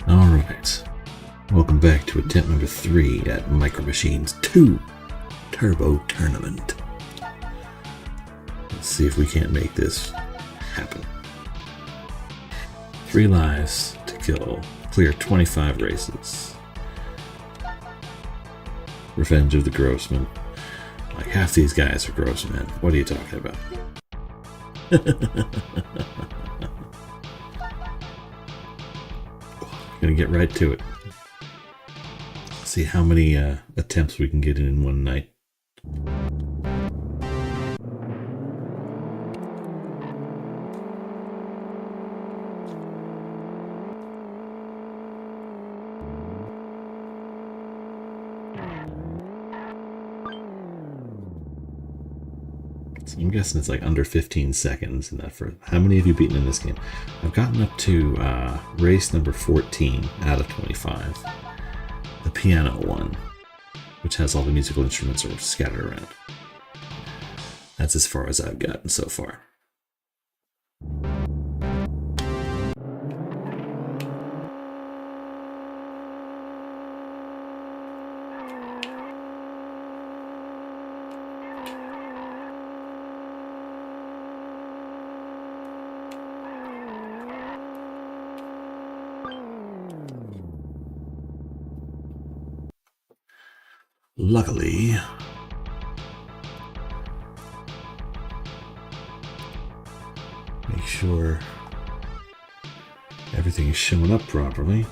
Alright, welcome back to attempt number 3 at Micro Machines 2 Turbo Tournament. Let's see if we can't make this happen. 3 lives to kill, clear 25 races. Revenge of the Grossman. Like half these guys are Grossmen. What are you talking about? Gonna get right to it. See how many attempts we can get in one night. So I'm guessing it's like under 15 seconds. And that for how many have you beaten in this game? I've gotten up to race number 14 out of 25. The piano one, which has all the musical instruments sort of scattered around. That's as far as I've gotten so far. Luckily, make sure everything is showing up properly.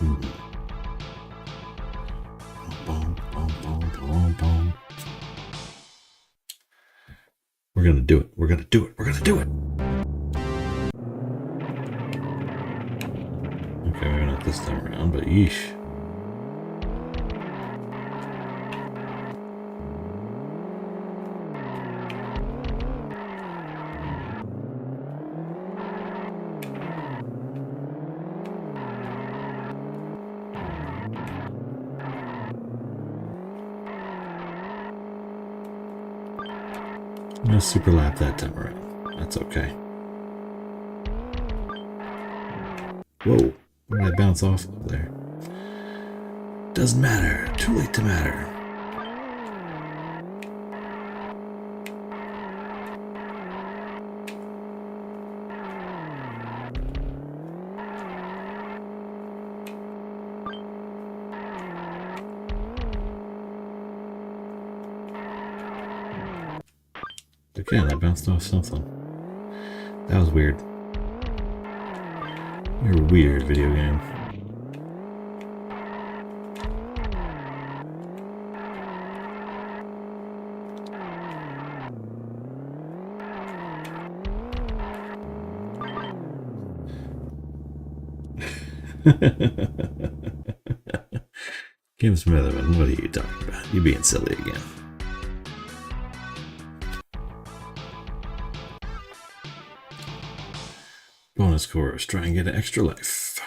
We're gonna do it. We're gonna do it. We're gonna do it. Okay, maybe not this time around, but yeesh. No super lap that time around. That's okay. Whoa, where did I bounce off of there? Doesn't matter. Too late to matter. Again, I bounced off something. That was weird. You're a weird video game. Kim Smitherman, what are you talking about? You being silly again. Bonus course, try and get an extra life.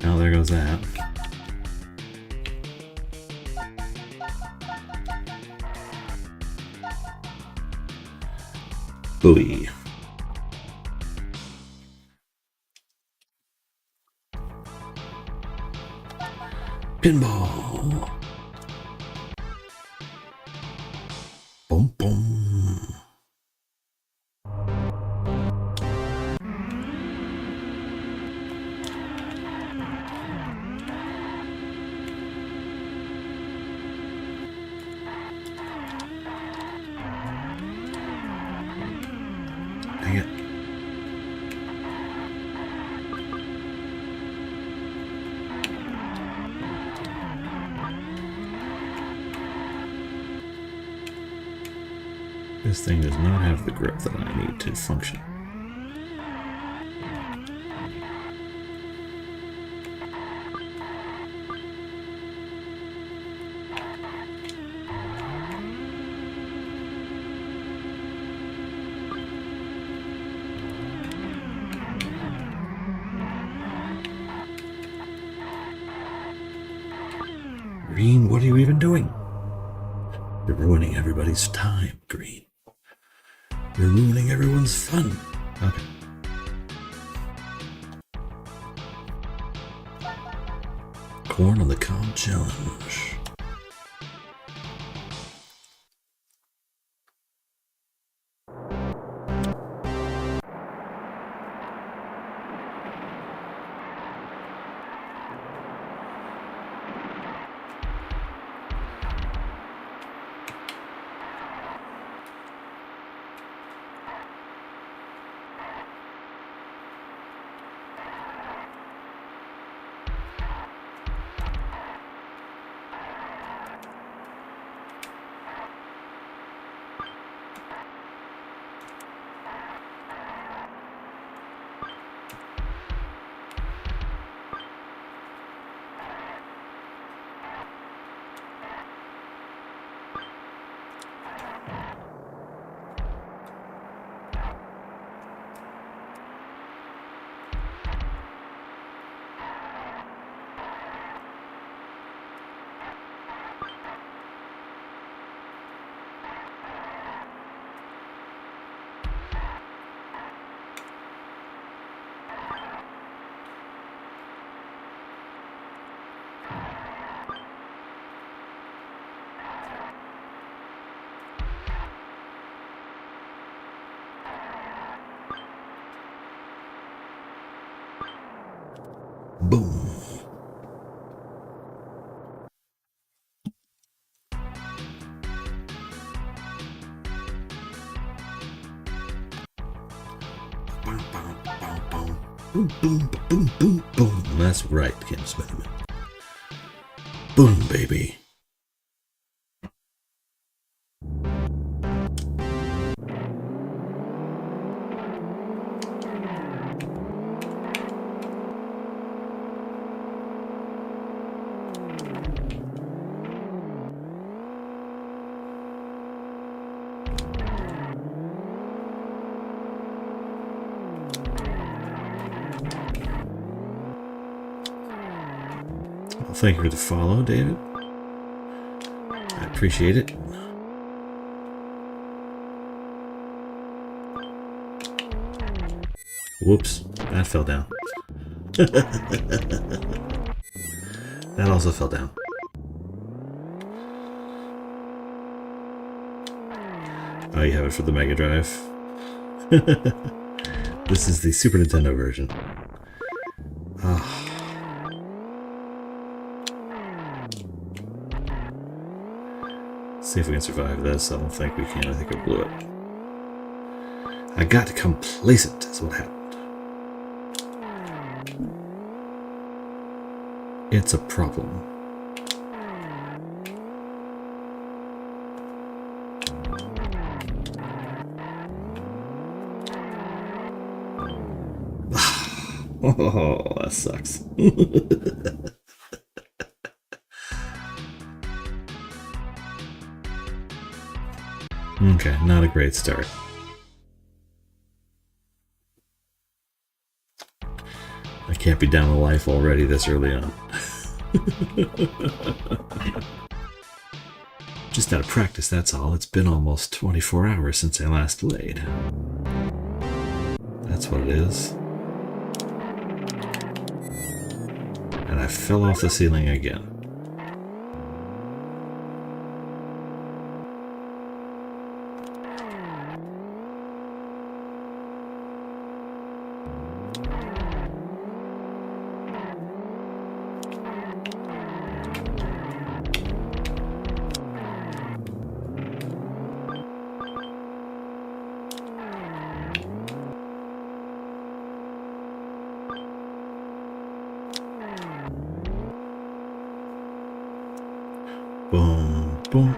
Oh, there goes that. Bowie. Pinball. Boom, boom. This thing does not have the grip that I need to function. Green, what are you even doing? You're ruining everybody's time, Green. You're ruining everyone's fun. Okay. Corn on the cob challenge. Boom. Boom, boom, boom, boom, boom. That's right, Kim Smithman. Boom, baby. Well, thank you for the follow, David. I appreciate it. Whoops, that fell down. That also fell down. Oh, you have it for the Mega Drive? This is the Super Nintendo version. Ah. See if we can survive this. I don't think we can. I think I blew it. I got complacent, is what happened. It's a problem. Oh, that sucks. Okay, not a great start. I can't be down to life already this early on. Just out of practice, that's all. It's been almost 24 hours since I last played. That's what it is. And I fell off the ceiling again. Boom, boom.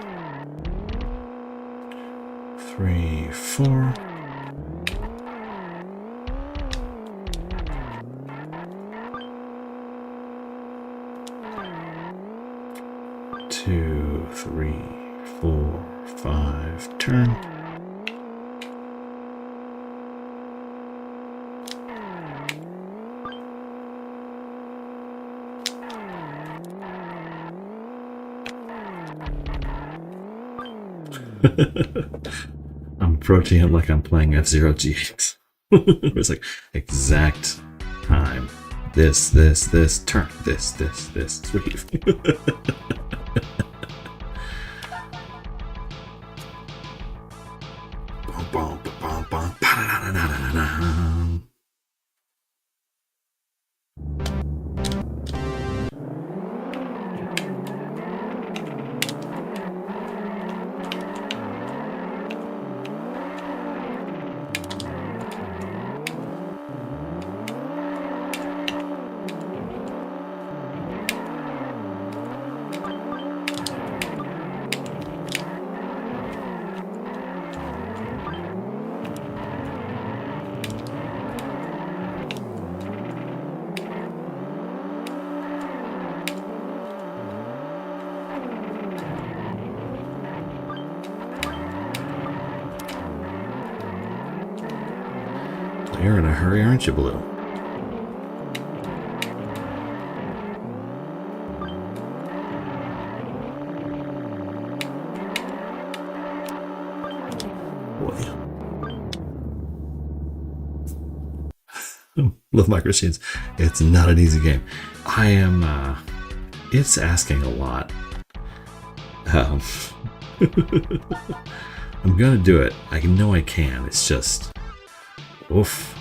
3, 4. Two, 3, 4, 5, turn. I'm approaching it like I'm playing F-Zero GX. It's like exact time. This, turn. This, sweep. You're in a hurry, aren't you, Blue? Boy. Love micro machines. It's not an easy game. I am, it's asking a lot. I'm gonna do it. I know I can. It's just, oof.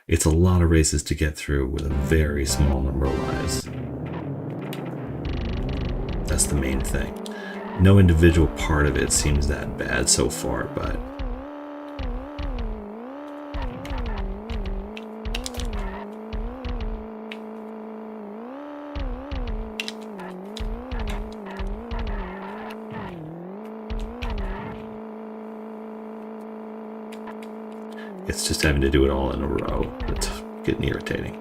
It's a lot of races to get through with a very small number of lives. That's the main thing. No individual part of it seems that bad so far, but it's just having to do it all in a row that's getting irritating.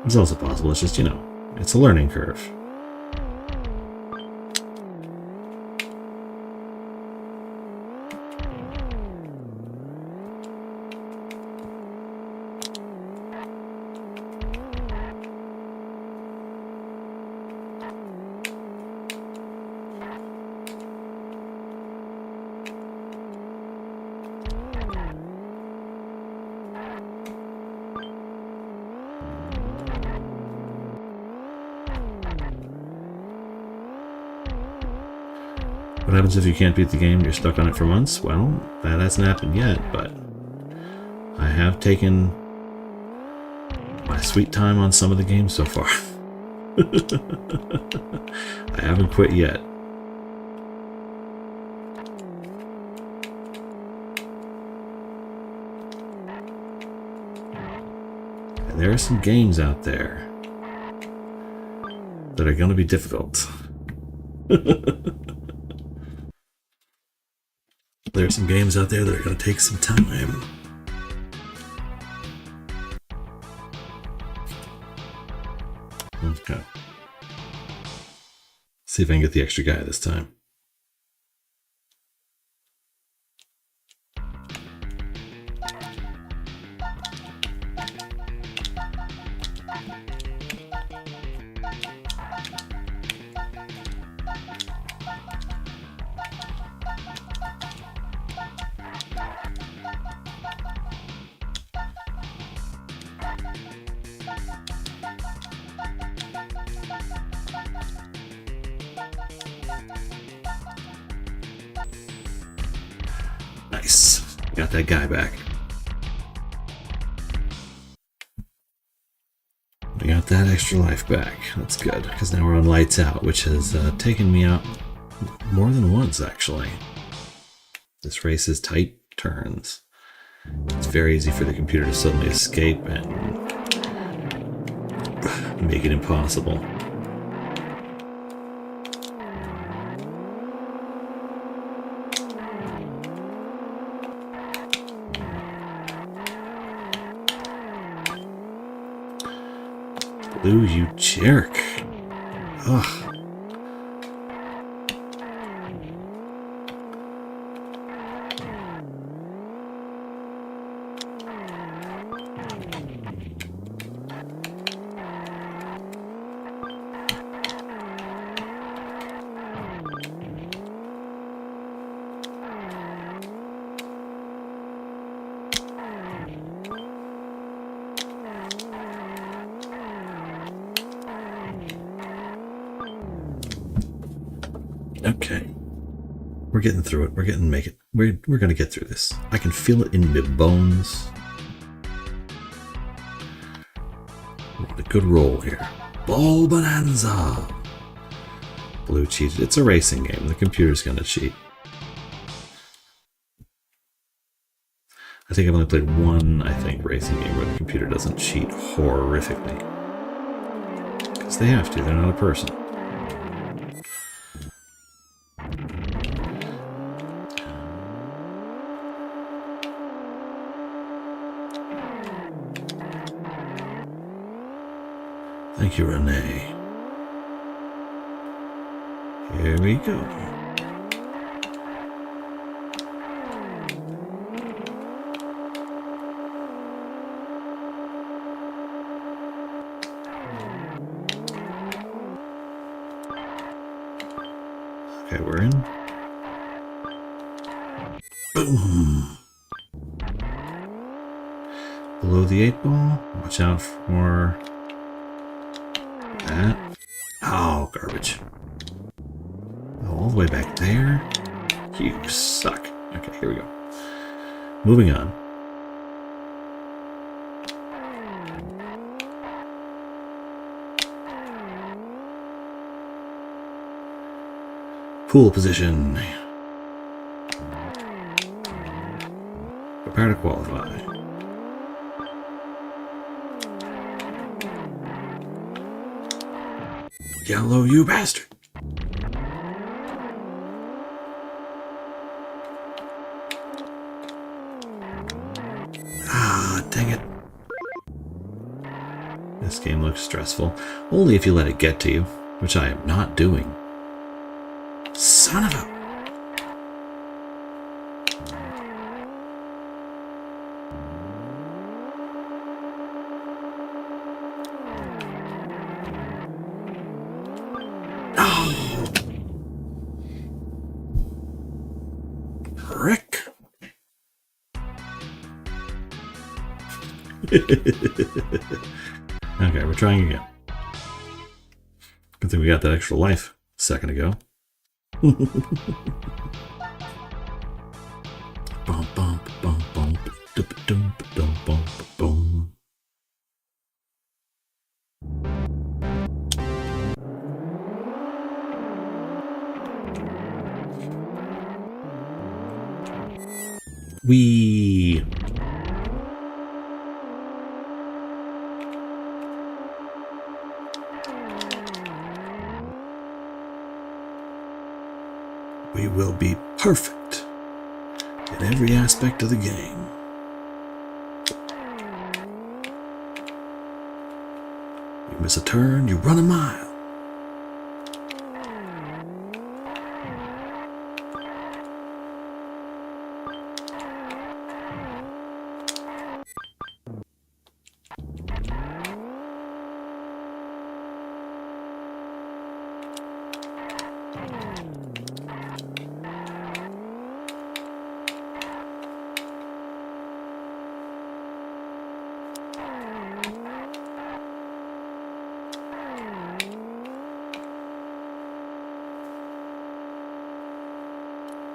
It's also possible it's just, you know, it's a learning curve. What happens if you can't beat the game? You're stuck on it for months? Well, that hasn't happened yet, but I have taken my sweet time on some of the games so far. I haven't quit yet. And there are some games out there that are going to be difficult. There are some games out there that are going to take some time. Okay. See if I can get the extra guy this time. Nice. Got that guy back. We got that extra life back. That's good, because now we're on lights out, which has taken me out more than once, actually. This race is tight turns. It's very easy for the computer to suddenly escape and make it impossible. Blue, you jerk. Ugh. Okay. We're getting through it. We're gonna get through this. I can feel it in my bones. We're on a good roll here. Ball Bonanza! Blue cheated. It's a racing game. The computer's gonna cheat. I think I've only played one, racing game where the computer doesn't cheat horrifically. Because they have to. They're not a person. Thank you, Renee. Here we go. Okay, we're in. Boom! Below the 8 ball. Watch out for that. Oh, garbage. Oh, all the way back there. You suck. Okay, here we go. Moving on. Pool position. Prepare to qualify. Yellow, you bastard! Ah, dang it. This game looks stressful. Only if you let it get to you, which I am not doing. Son of a... Oh! Rick! Okay, we're trying again. Good thing we got that extra life a second ago. Bump, bump, bump, bump, dum, dum, dum, bump, boom. We will be perfect in every aspect of the game. You miss a turn, you run a mile.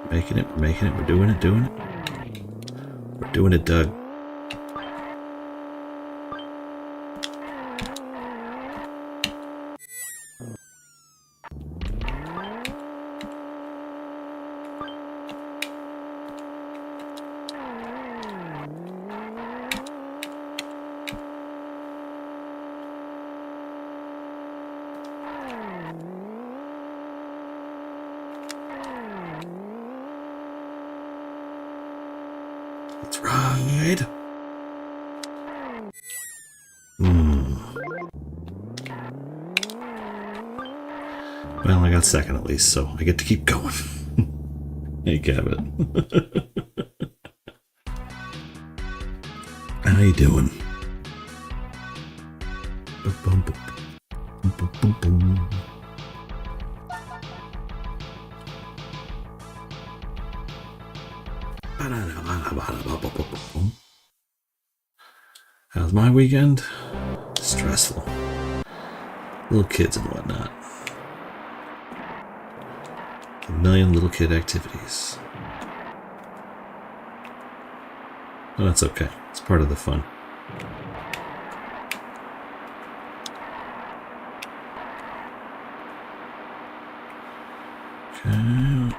We're making it, we're doing it. We're doing it, Doug. Let's ride. Well, I got second at least, so I get to keep going. Hey, Kevin. How you doing? How's my weekend? Stressful. Little kids and whatnot. A million little kid activities. Oh, that's okay. It's part of the fun. Okay.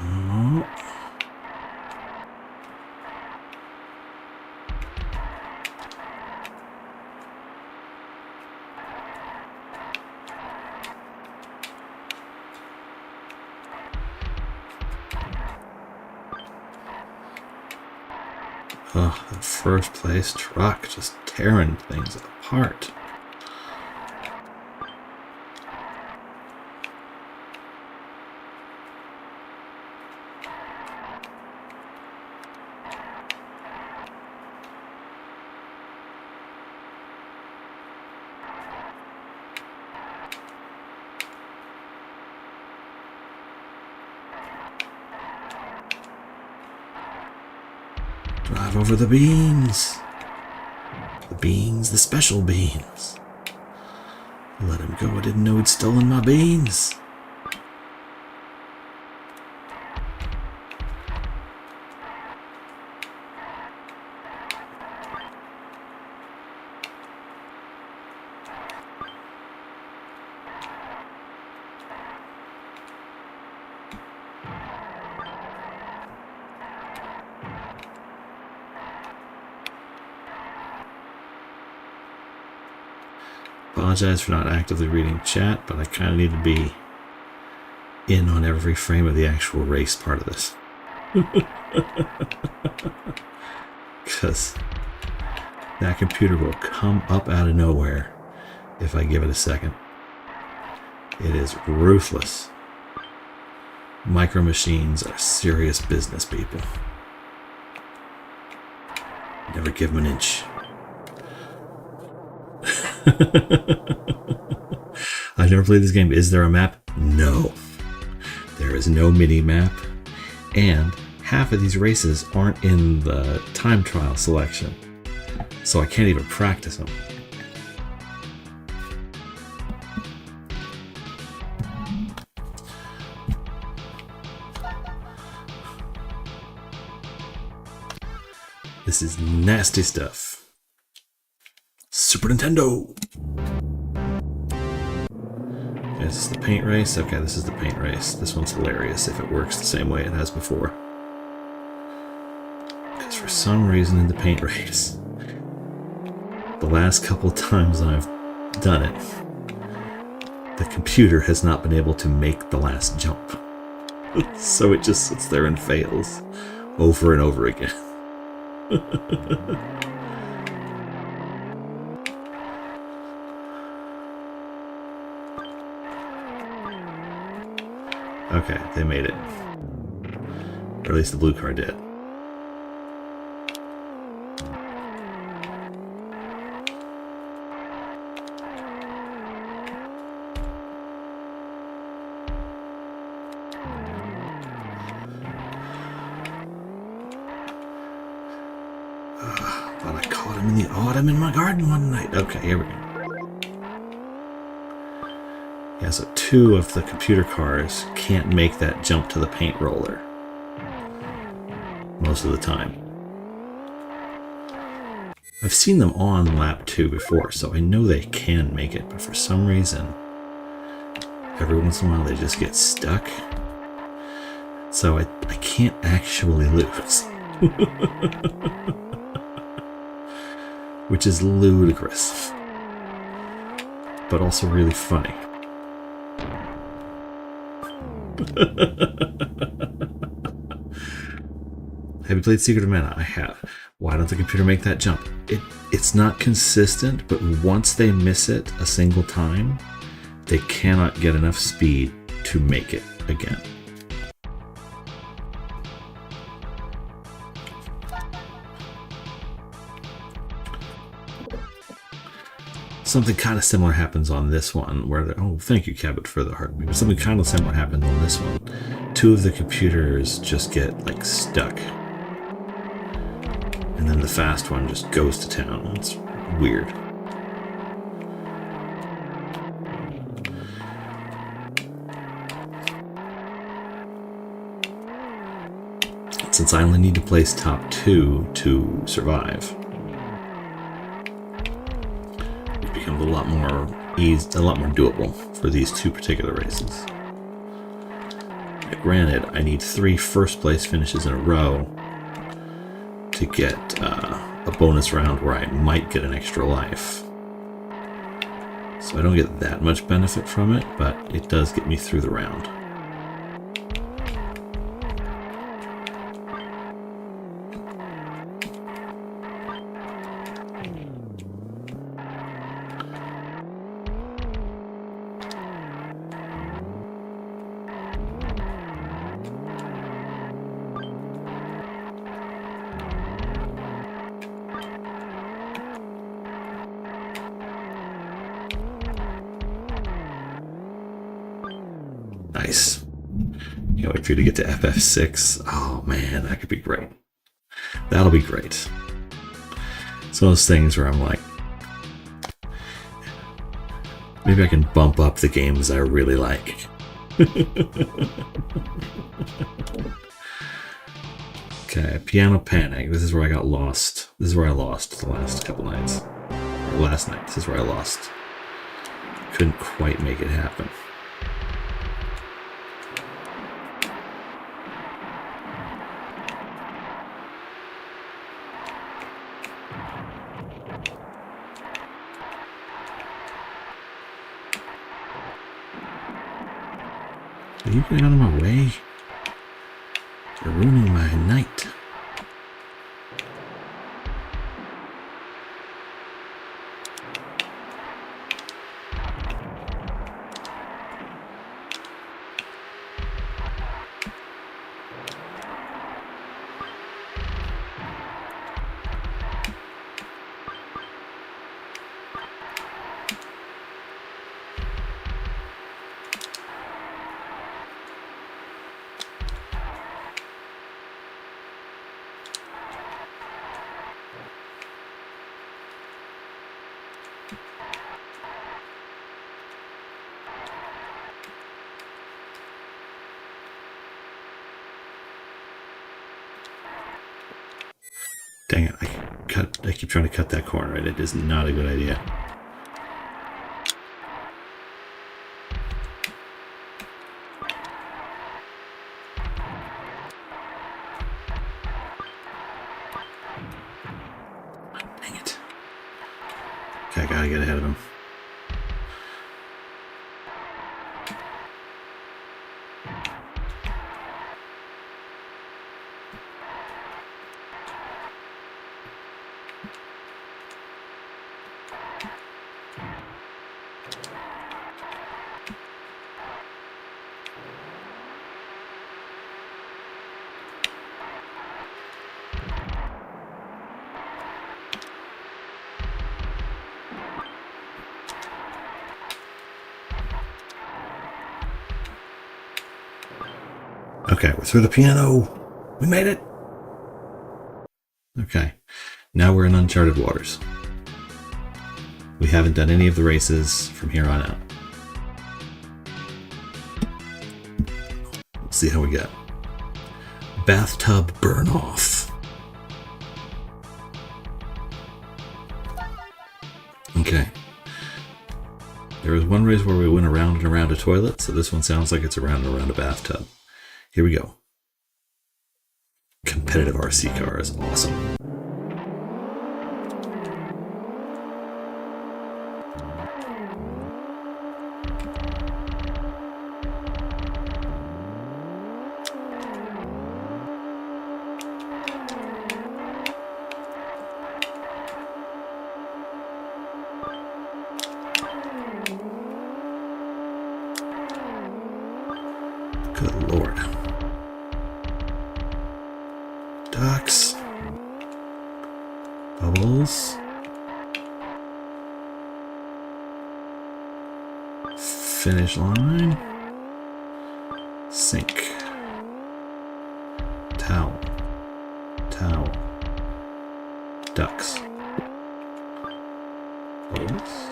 Oh. Oh, that first place truck just tearing things apart. Drive over the beans. The beans, the special beans. Let him go, I didn't know he'd stolen my beans. Apologize for not actively reading chat, but I kind of need to be in on every frame of the actual race part of this. Because that computer will come up out of nowhere if I give it a second. It is ruthless. Micro Machines are serious business people. Never give them an inch. I've never played this game. Is there a map? No. There is no mini map. And half of these races aren't in the time trial selection. So I can't even practice them. This is nasty stuff. Super Nintendo! Okay, is this the paint race? Okay, this is the paint race. This one's hilarious if it works the same way it has before. Because for some reason in the paint race, the last couple times I've done it, the computer has not been able to make the last jump. So it just sits there and fails over and over again. Okay, they made it. Or at least the blue car did. Thought I caught him in the autumn in my garden one night. Okay, here we go. Yeah, so 2 of the computer cars can't make that jump to the paint roller. Most of the time. I've seen them on lap 2 before, so I know they can make it, but for some reason, every once in a while they just get stuck. So I can't actually lose. Which is ludicrous. But also really funny. Have you played Secret of Mana? I have. Why don't the computer make that jump? It's not consistent, but once they miss it a single time, they cannot get enough speed to make it again. Something kind of similar happens on this one where, oh, thank you, Cabot, for the heartbeat. But something kind of similar happens on this one. Two of the computers just get like stuck. And then the fast one just goes to town. It's weird. Since I only need to place top 2 to survive, it becomes a lot more doable for these 2 particular races. Now, granted, I need 3 first place finishes in a row to get a bonus round where I might get an extra life. So I don't get that much benefit from it, but it does get me through the round. Nice. Can't wait for you to get to FF6. Oh man, that could be great. That'll be great. It's one of those things where I'm like, maybe I can bump up the games I really like. Okay, Piano Panic. This is where I got lost. This is where I lost the last couple nights. Or last night. This is where I lost. Couldn't quite make it happen. Are you getting out of my way? You're ruining my night. Dang it, I keep trying to cut that corner, and it is not a good idea. Dang it. Okay, I gotta get ahead of him. Okay, we're through the piano. We made it. Okay, now we're in uncharted waters. We haven't done any of the races from here on out. Let's see how we get. Bathtub burn off. Okay. There was one race where we went around and around a toilet, so this one sounds like it's around and around a bathtub. Here we go. Competitive RC car is awesome. Ducks. Bubbles. Finish line. Sink. Towel. Towel. Ducks. Bubbles.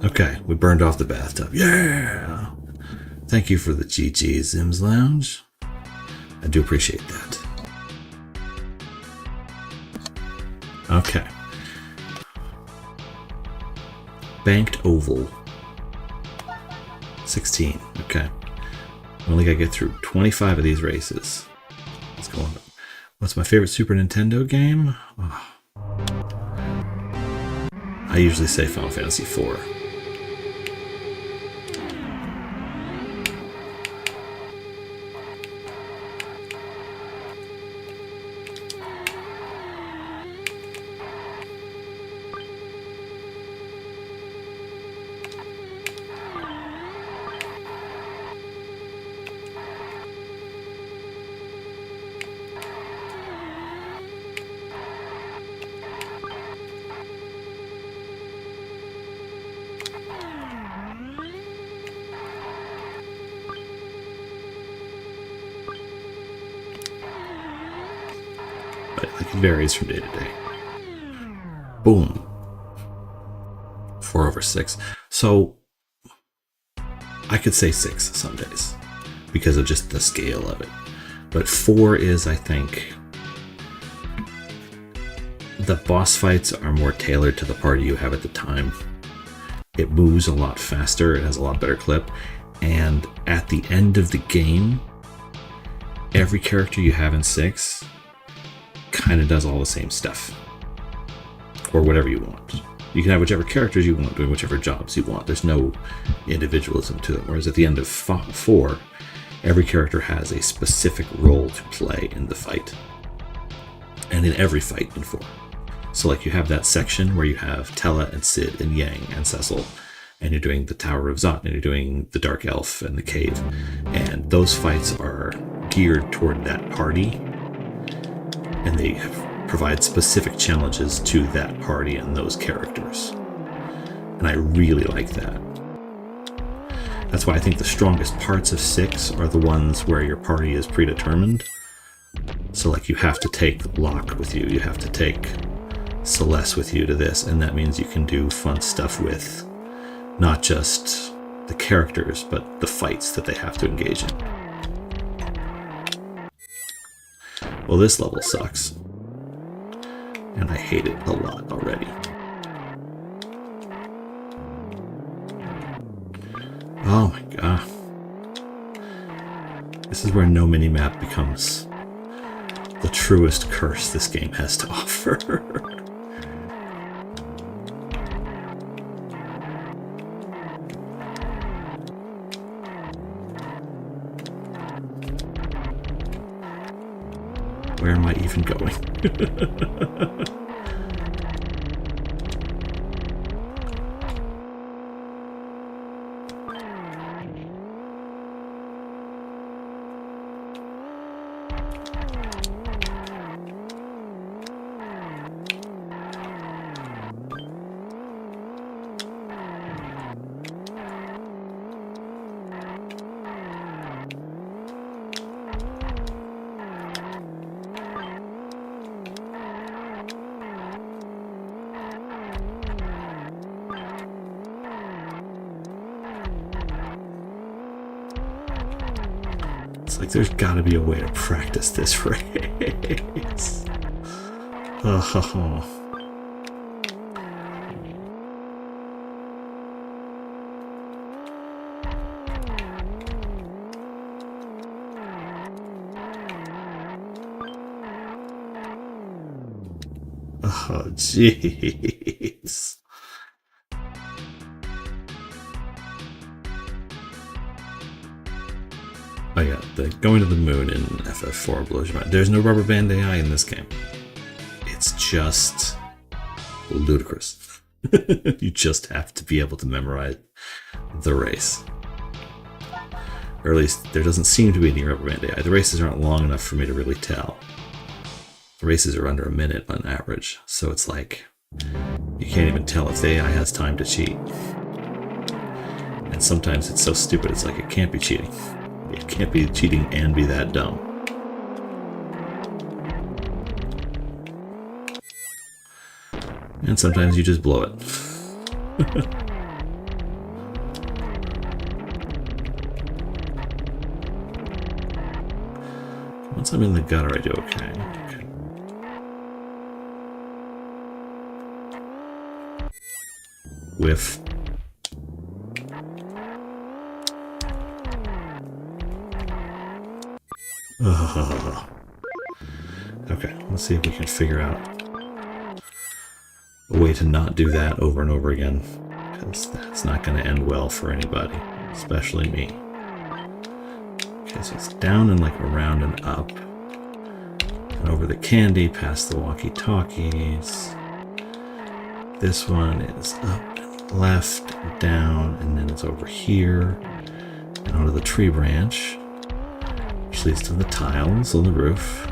Okay, we burned off the bathtub. Yeah! Thank you for the GG Zims Lounge. I do appreciate that. Okay. Banked oval. 16. Okay. I only gotta get through 25 of these races. Let's go on. What's my favorite Super Nintendo game? Oh. I usually say Final Fantasy IV. Like it varies from day to day. Boom. 4/6. So I could say 6 some days because of just the scale of it. But 4 is, I think, the boss fights are more tailored to the party you have at the time. It moves a lot faster, it has a lot better clip, and at the end of the game, every character you have in 6 kind of does all the same stuff. Or whatever you want. You can have whichever characters you want doing whichever jobs you want. There's no individualism to them. Whereas at the end of 4, every character has a specific role to play in the fight. And in every fight in 4. So like you have that section where you have Tella and Cid and Yang and Cecil, and you're doing the Tower of Zot, and you're doing the Dark Elf and the Cave. And those fights are geared toward that party. And they provide specific challenges to that party and those characters. And I really like that. That's why I think the strongest parts of 6 are the ones where your party is predetermined. So like you have to take Locke with you, you have to take Celeste with you to this, and that means you can do fun stuff with not just the characters, but the fights that they have to engage in. Well, this level sucks. And I hate it a lot already. Oh my god. This is where no mini-map becomes the truest curse this game has to offer. Where am I even going? Like there's gotta be a way to practice this race. Oh. Oh, jeez. Oh yeah, the going to the moon in FF4 blows your mind. There's no rubber band AI in this game. It's just ludicrous. You just have to be able to memorize the race. Or at least there doesn't seem to be any rubber band AI. The races aren't long enough for me to really tell. The races are under a minute on average, so it's like you can't even tell if the AI has time to cheat. And sometimes it's so stupid, it's like it can't be cheating. It can't be cheating and be that dumb. And sometimes you just blow it. Once I'm in the gutter, I do okay. Whiff. Okay, let's see if we can figure out a way to not do that over and over again, because that's not going to end well for anybody, especially me. Okay, so it's down and like around and up, and over the candy, past the walkie-talkies. This one is up and left, and down, and then it's over here, and onto the tree branch, which leads to the tiles on the roof.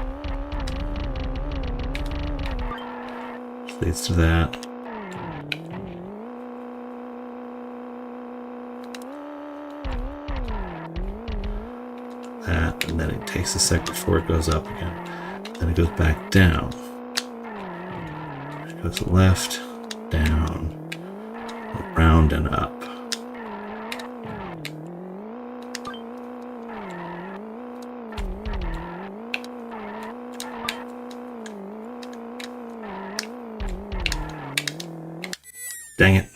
Which leads to that. That, and then it takes a sec before it goes up again. Then it goes back down. It goes left, down, around and up. Dang it.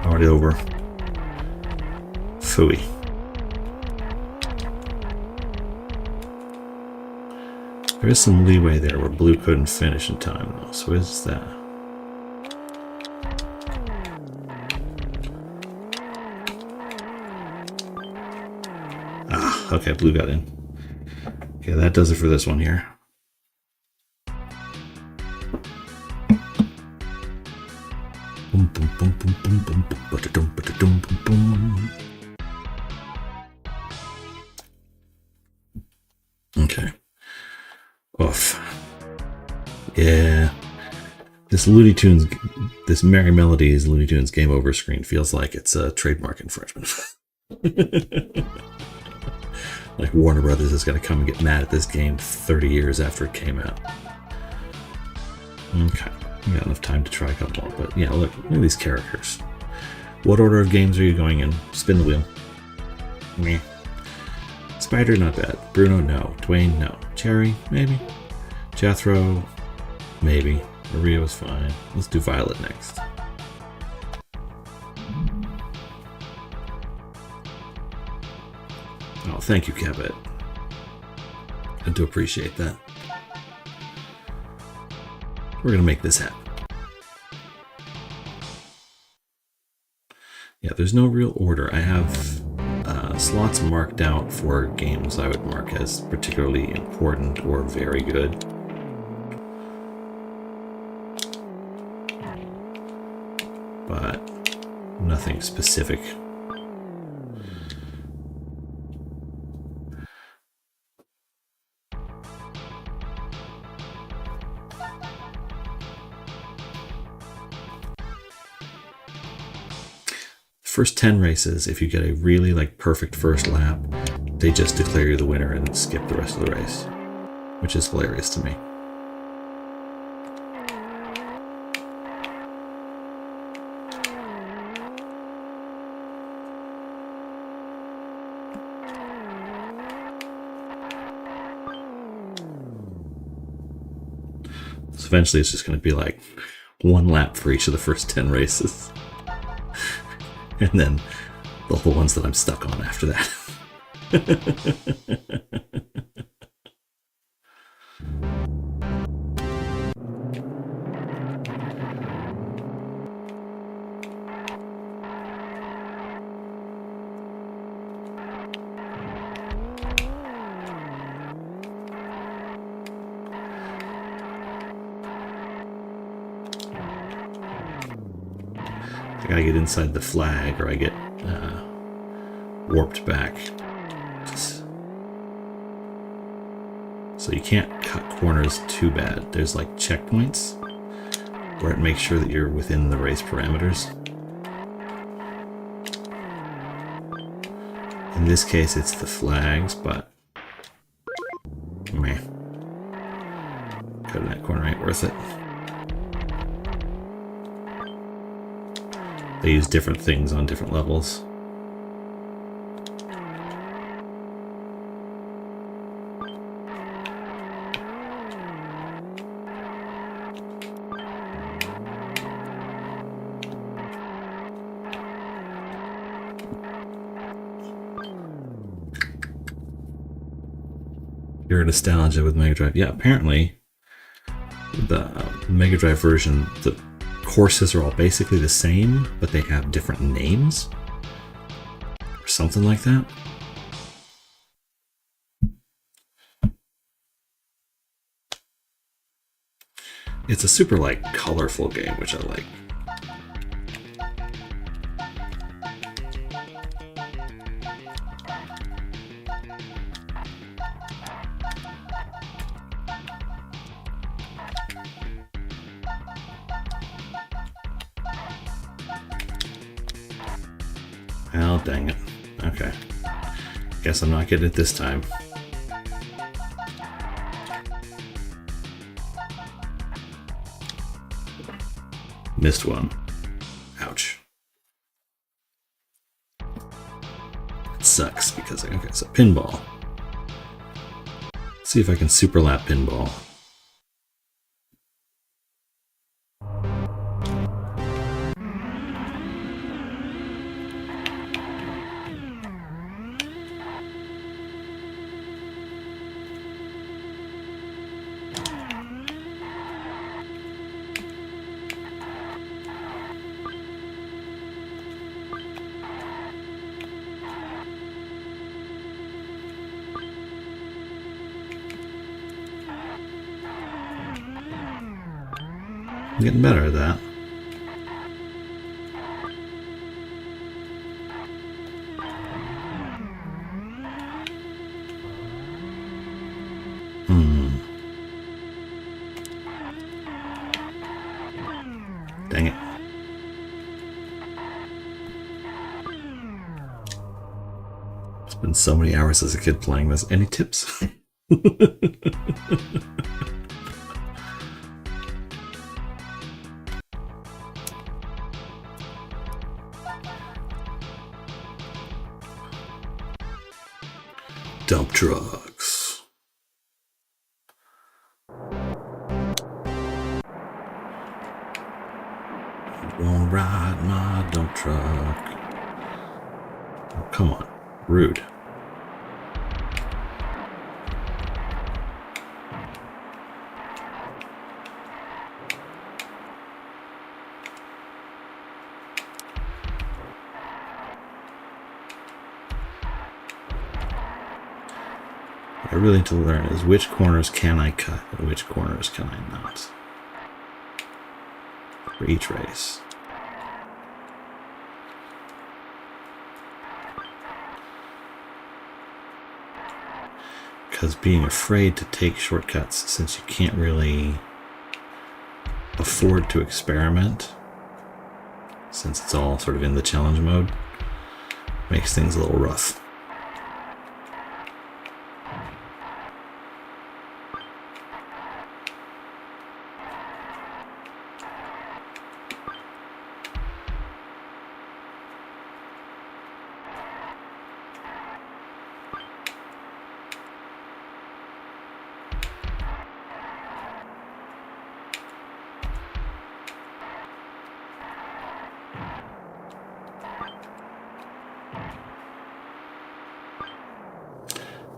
Already over. Phooey. There is some leeway there where blue couldn't finish in time though, so is that? Ah, okay, blue got in. Okay, that does it for this one here. Okay. Oof. Yeah. This Looney Tunes, this Merry Melodies Looney Tunes Game Over screen feels like it's a trademark infringement. Like Warner Brothers is going to come and get mad at this game 30 years after it came out. Okay. We got enough time to try a couple more, but yeah, look at these characters. What order of games are you going in? Spin the wheel. Meh. Spider, not bad. Bruno, no. Dwayne, no. Cherry, maybe. Jethro, maybe. Maria was fine. Let's do Violet next. Oh, thank you, Cabot. I do appreciate that. We're going to make this happen. Yeah, there's no real order. I have slots marked out for games I would mark as particularly important or very good. But nothing specific. First 10 races, if you get a really perfect first lap, they just declare you the winner and skip the rest of the race, which is hilarious to me. So eventually it's just going to be like one lap for each of the first 10 races. And then the whole ones that I'm stuck on after that. I gotta get inside the flag, or I get warped back. So you can't cut corners too bad. There's like checkpoints where it makes sure that you're within the race parameters. In this case, it's the flags, but meh. Cutting that corner ain't worth it. They use different things on different levels. Pure nostalgia with Mega Drive. Yeah, apparently the Mega Drive version, the courses are all basically the same, but they have different names or something like that. It's a super like colorful game, which I like. Oh, dang it. Okay. Guess I'm not getting it this time. Missed one. Ouch. It sucks because, okay, so pinball. Let's see if I can superlap pinball. I'm getting better at that. Dang it. It's been so many hours as a kid playing this. Any tips? Dump trucks. Won't ride my dump truck. Oh, come on. Rude. What I really need to learn is which corners can I cut and which corners can I not. For each race. Because being afraid to take shortcuts, since you can't really afford to experiment, since it's all sort of in the challenge mode, makes things a little rough.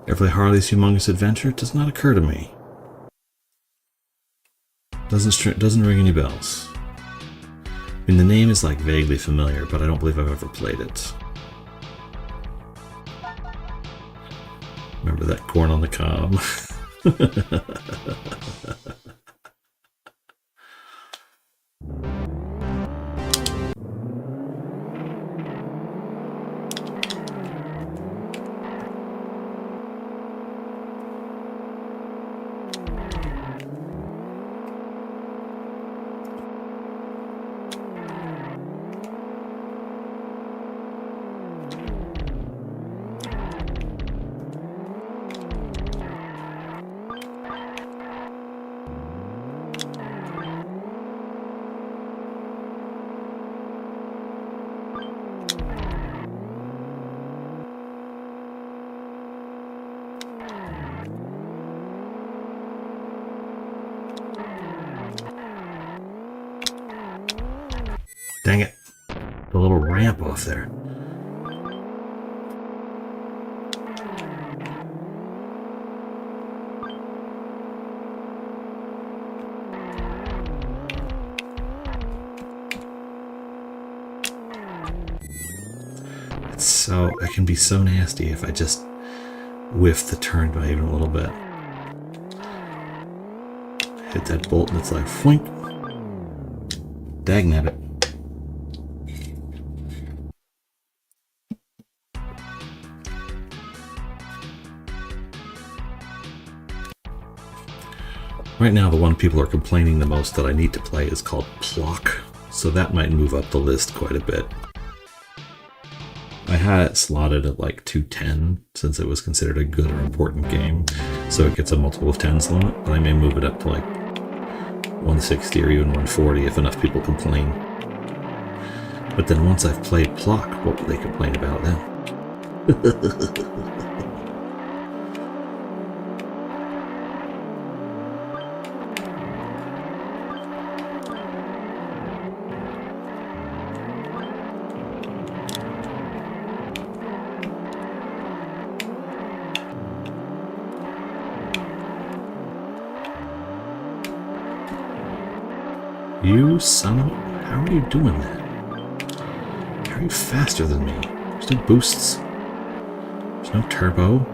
Ever play Harley's Humongous Adventure? It does not occur to me. Doesn't ring any bells. I mean, the name is like vaguely familiar, but I don't believe I've ever played it. Remember that corn on the cob? ramp off there. So it can be so nasty if I just whiff the turn by even a little bit. Hit that bolt and it's like, whink. Dagnabbit. Right now, the one people are complaining the most that I need to play is called Plock, so that might move up the list quite a bit. I had it slotted at like 210 since it was considered a good or important game, so it gets a multiple of 10s limit, but I may move it up to like 160 or even 140 if enough people complain. But then once I've played Plock, what will they complain about then? You son of a... How are you doing that? How are you faster than me? There's no boosts. There's no turbo.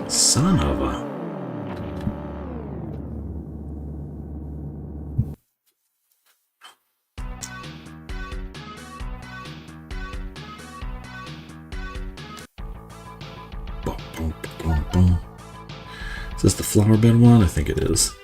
Son of a... Is this the flower bed one? I think it is.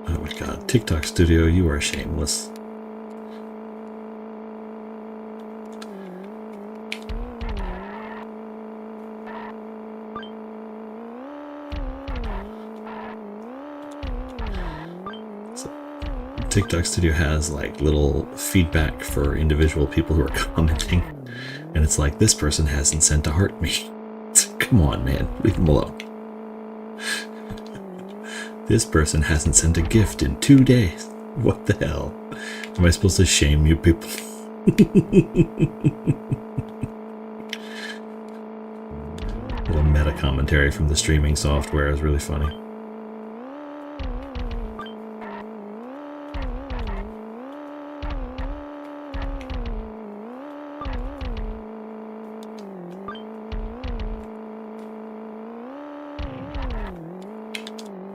Oh my god, TikTok Studio, you are shameless. So, TikTok Studio has like little feedback for individual people who are commenting, and it's like, this person hasn't sent a heart me. Come on, man, leave them alone. This person hasn't sent a gift in 2 days. What the hell? Am I supposed to shame you people? Little meta commentary from the streaming software is really funny.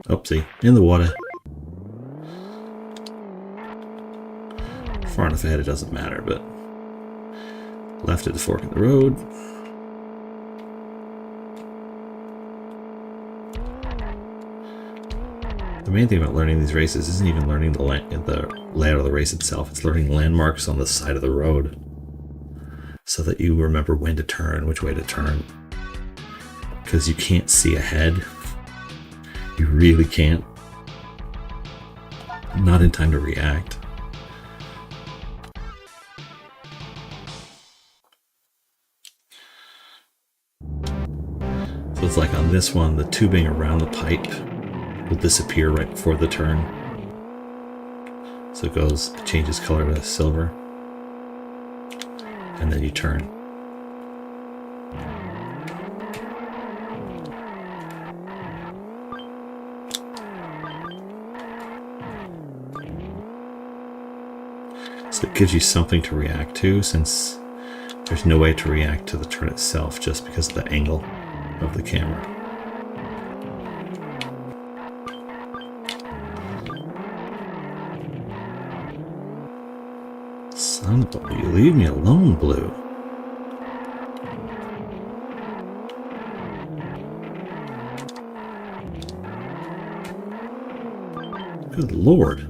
Oopsie, in the water. Far enough ahead it doesn't matter, but left at the fork in the road. The main thing about learning these races isn't even learning the layout of the race itself, it's learning landmarks on the side of the road so that you remember when to turn, which way to turn. Because you can't see ahead. You really can't. Not in time to react. So it's like on this one, the tubing around the pipe will disappear right before the turn. So it changes color to silver. And then you turn. So it gives you something to react to, since there's no way to react to the turn itself just because of the angle of the camera. Son of a... You leave me alone, Blue. Good lord.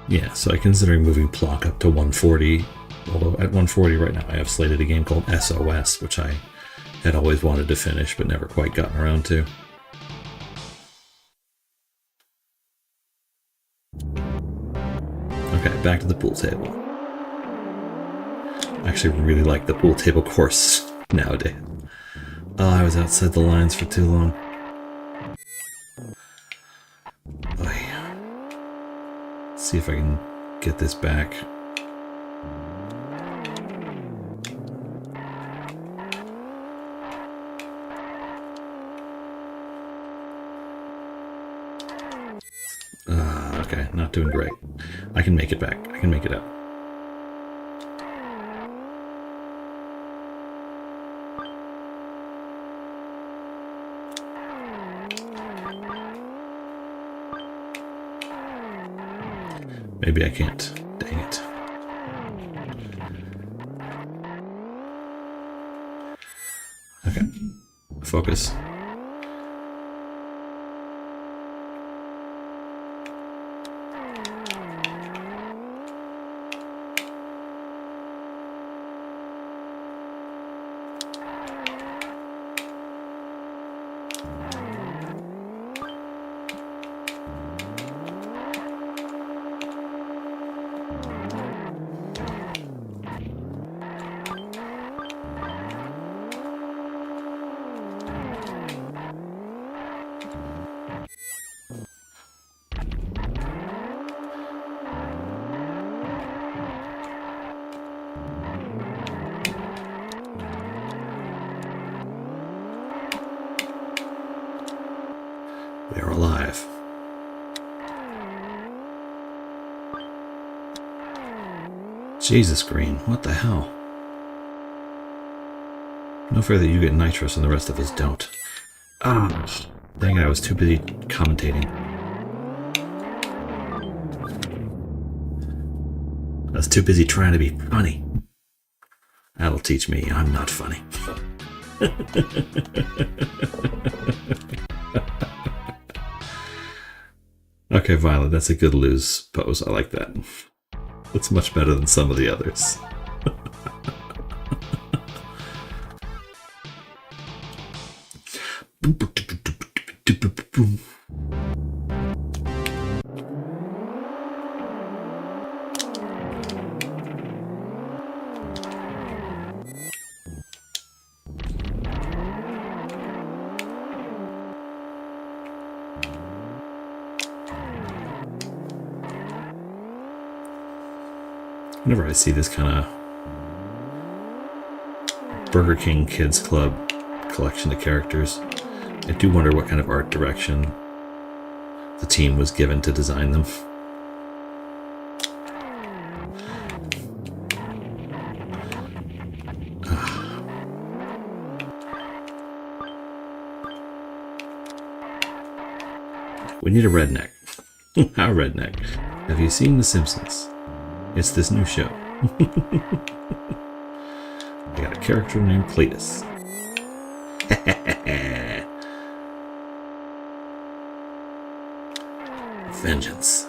Yeah, so I'm considering moving Plock up to 140. Although at 140 right now I have slated a game called SOS, which I had always wanted to finish but never quite gotten around to. Okay, back to the pool table. I actually really like the pool table course nowadays. Oh, I was outside the lines for too long. Let's see if I can get this back. Okay, not doing great. I can make it back. I can make it up. Maybe I can't. Dang it. Okay. Focus. They're alive. Jesus, Green, what the hell? No fair that you get nitrous and the rest of us don't. Ah, dang it, I was too busy commentating. I was too busy trying to be funny. That'll teach me I'm not funny. Okay, Violet, that's a good lose pose. I like that. It's much better than some of the others. Whenever I see this kind of Burger King Kids Club collection of characters, I do wonder what kind of art direction the team was given to design them. We need a redneck. How redneck? Have you seen The Simpsons? It's this new show. I got a character named Cletus. Vengeance.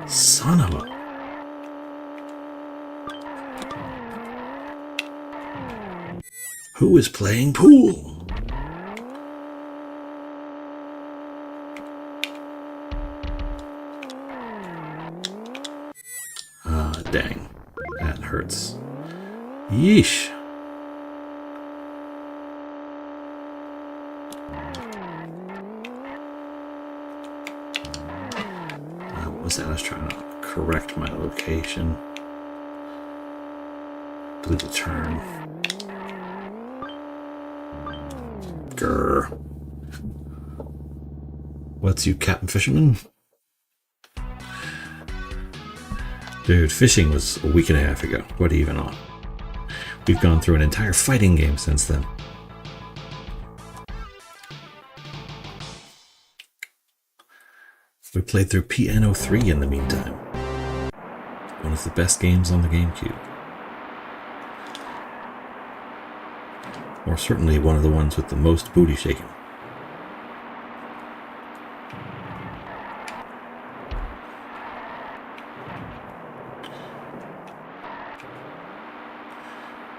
Son of a... Who is playing pool? Ah, dang. That hurts. Yeesh. What was that? I was trying to correct my location. I believe the turn. Grr. What's you, Captain Fisherman? Dude, fishing was a week and a half ago. What even on? We've gone through an entire fighting game since then. We played through Piano 3 in the meantime. One of the best games on the GameCube. Or certainly one of the ones with the most booty shaking.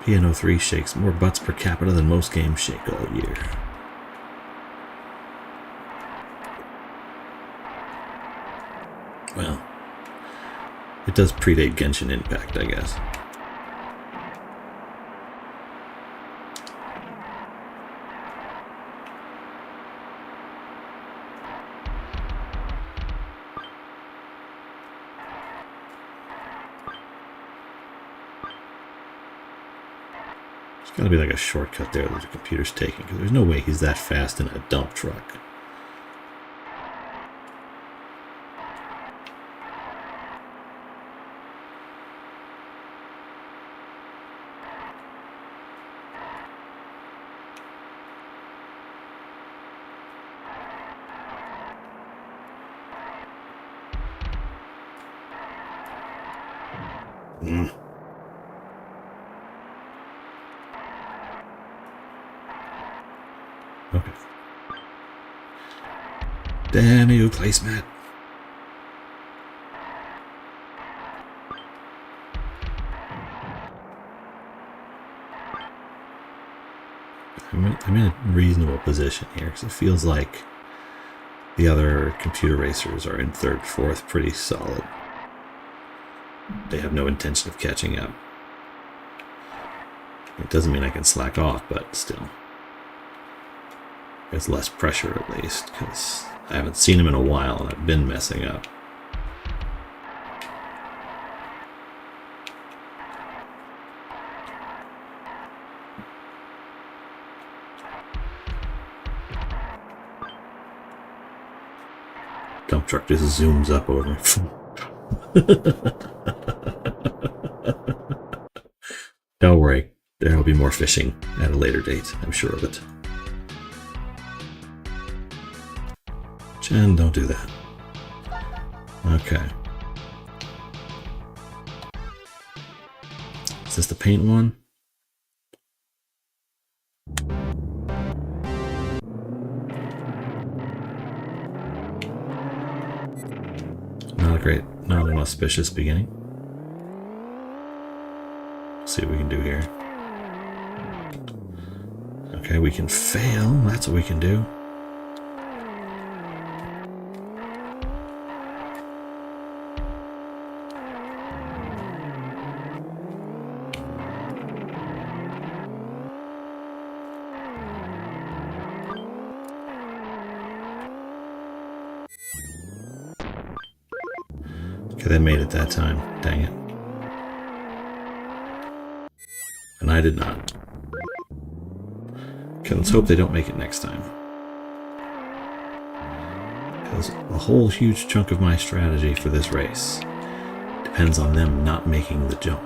Piano 3 shakes more butts per capita than most games shake all year. Well, it does predate Genshin Impact, I guess. There's got to be like a shortcut there that the computer's taking, because there's no way he's that fast in a dump truck. Okay. Damn you, placemat. I'm in a reasonable position here, because it feels like the other computer racers are in third, fourth, pretty solid. They have no intention of catching up. It doesn't mean I can slack off, but still. There's less pressure, at least, because I haven't seen him in a while and I've been messing up. Dump truck just zooms up over me. Don't worry, there will be more fishing at a later date, I'm sure of it. Jen, don't do that. Okay. Is this the paint one? Not an auspicious beginning. Let's see what we can do here. Okay, we can fail. That's what we can do. Okay, they made it that time. Dang it. And I did not. Okay, let's hope they don't make it next time. Because a whole huge chunk of my strategy for this race depends on them not making the jump.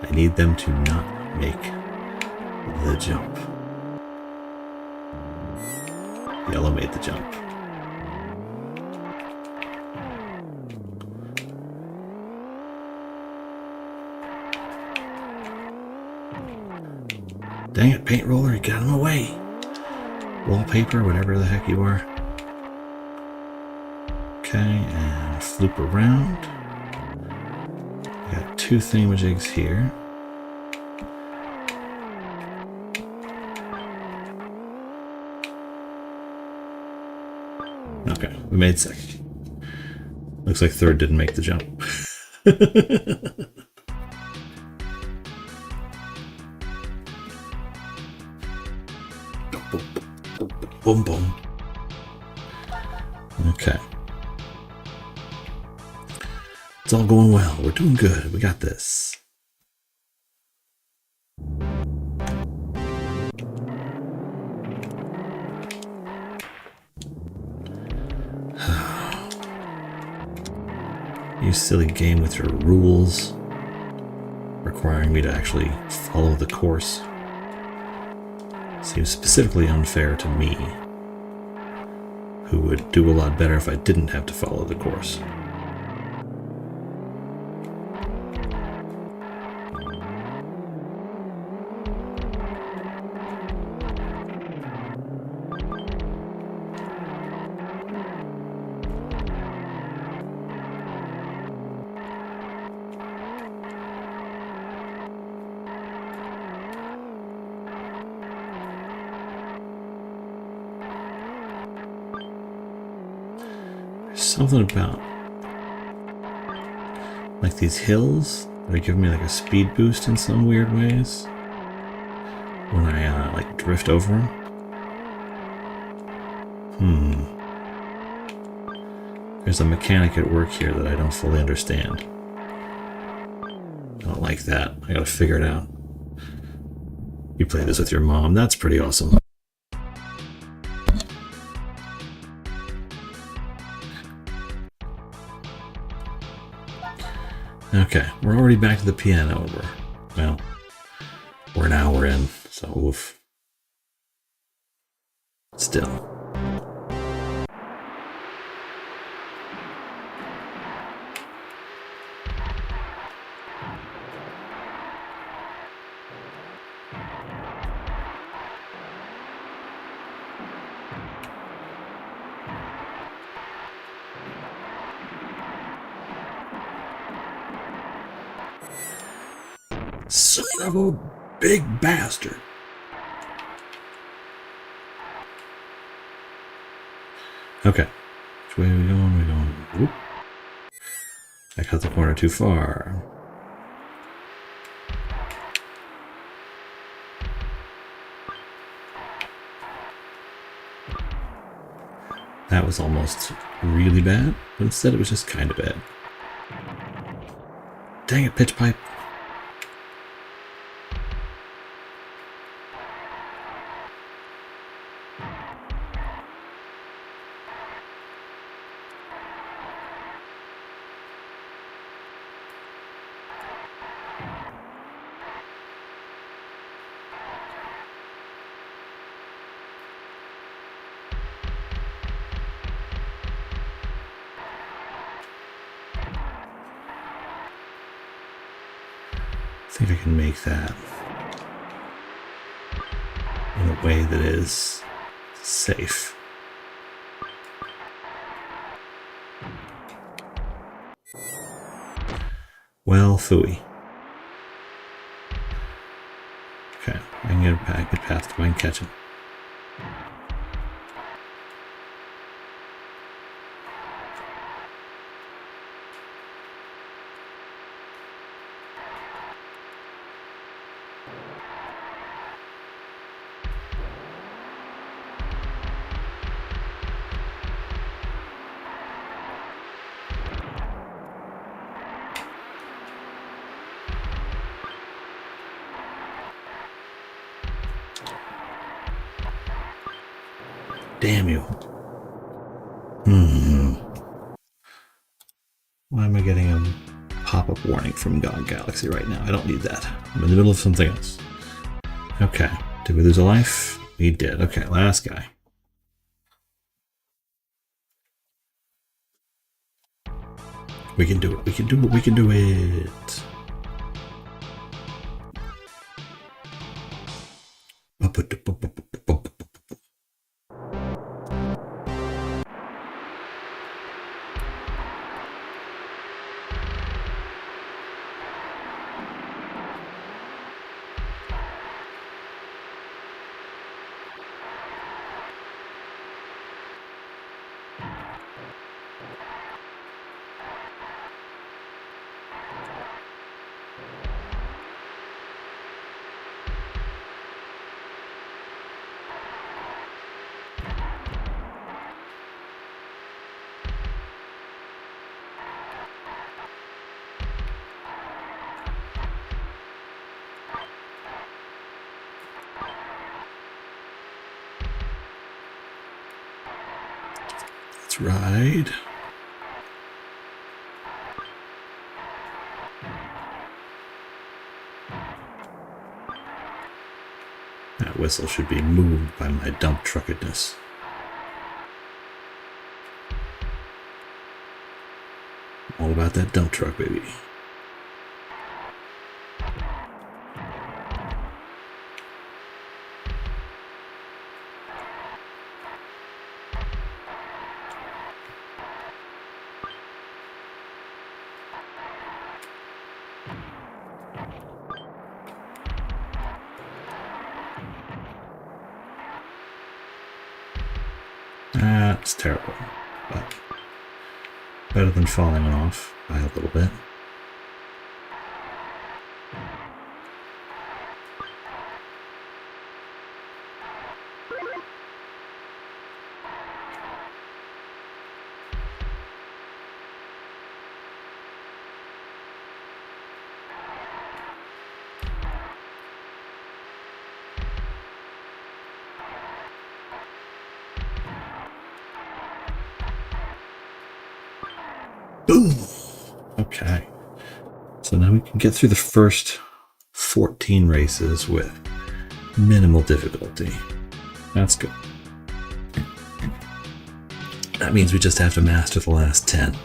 I need them to not make the jump. Yellow made the jump. Dang it, paint roller, you got him away. Wallpaper, whatever the heck you are. Okay, and floop around. We got two thingamajigs here. Okay, we made second. Looks like third didn't make the jump. Boom, boom. Okay. It's all going well. We're doing good. We got this. silly game with your rules, requiring me to actually follow the course. Seems specifically unfair to me, who would do a lot better if I didn't have to follow the course. Something about like these hills that are giving me like a speed boost in some weird ways when I like drift over them. There's a mechanic at work here that I don't fully understand. I don't like that. I gotta figure it out. You play this with your mom. That's pretty awesome. Okay, we're already back to the piano. We're an hour in, so oof. Still. Son of a big bastard. Okay. Which way are we going? We're going. Whoop. I cut the corner too far. That was almost really bad, but instead it was just kind of bad. Dang it, pitch pipe. I think I can make that in a way that is safe. Well, phooey. Okay, I can get a good path to mine catch him. Damn you. Why am I getting a pop-up warning from God Galaxy right now? I don't need that. I'm in the middle of something else. Okay. Did we lose a life? We did. Okay, last guy. We can do it. We can do it. We can do it. Let's ride. That whistle should be moved by my dump truckedness. All about that dump truck, baby. That's terrible, but better than falling off by a little bit. Boom! Okay. So now we can get through the first 14 races with minimal difficulty. That's good. That means we just have to master the last 10.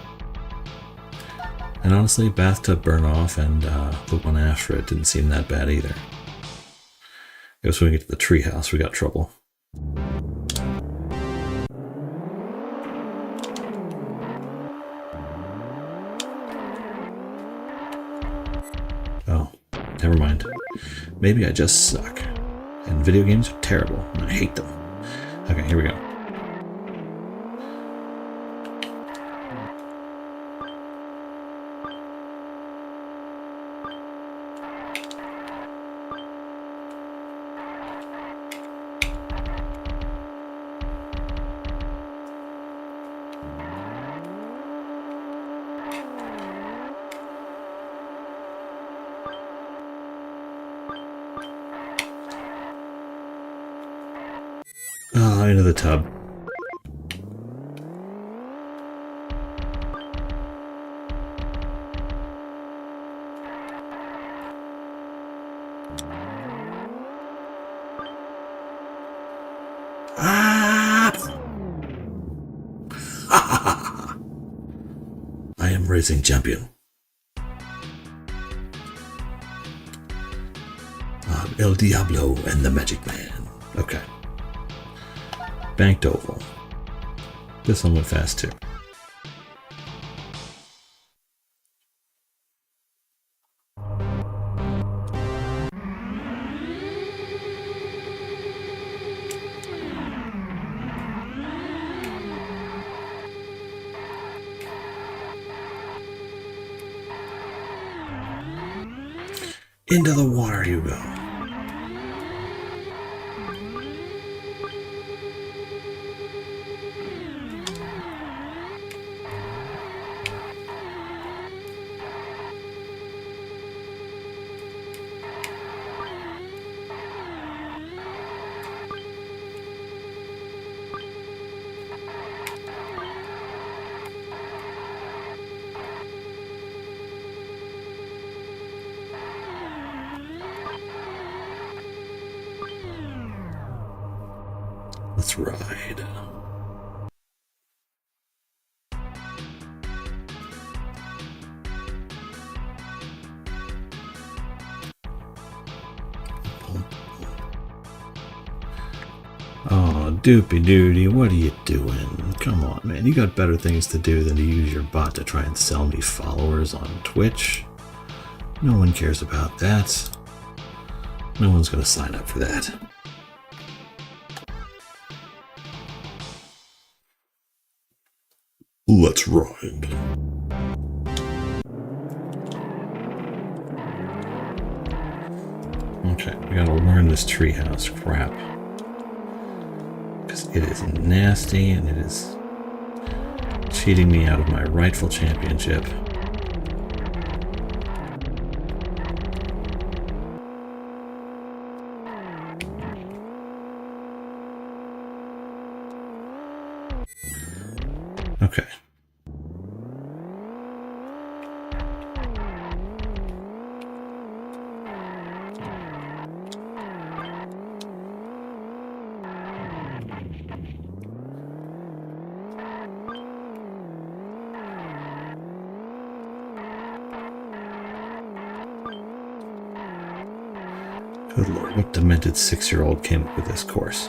And honestly, Bathtub Burn Off and the one after it didn't seem that bad either. I guess when we get to the treehouse, we got trouble. Oh, never mind. Maybe I just suck. And video games are terrible, and I hate them. Okay, here we go. Oh, into the tub. Ah! I am racing champion. El Diablo and the Magic Man. Okay. Banked oval. This one went fast too. Into the water you go. Let's ride. Oh, doopy doody, what are you doing? Come on, man. You got better things to do than to use your bot to try and sell me followers on Twitch. No one cares about that. No one's gonna sign up for that. Let's ride. Okay, we gotta learn this treehouse crap. Because it is nasty and it is cheating me out of my rightful championship. Okay. Good lord, what demented 6-year-old came up with this course?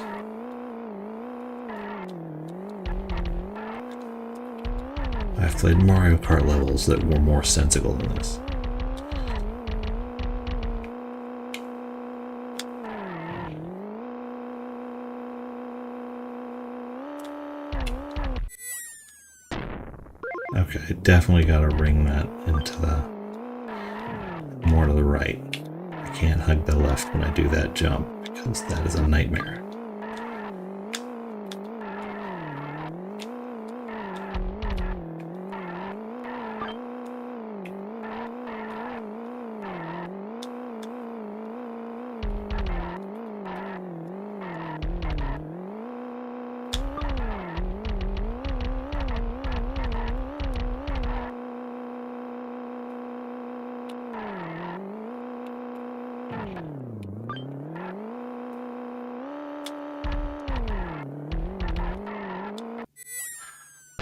I've played Mario Kart levels that were more sensible than this. Okay, definitely got to ring that into the more to the right. I can't hug the left when I do that jump because that is a nightmare.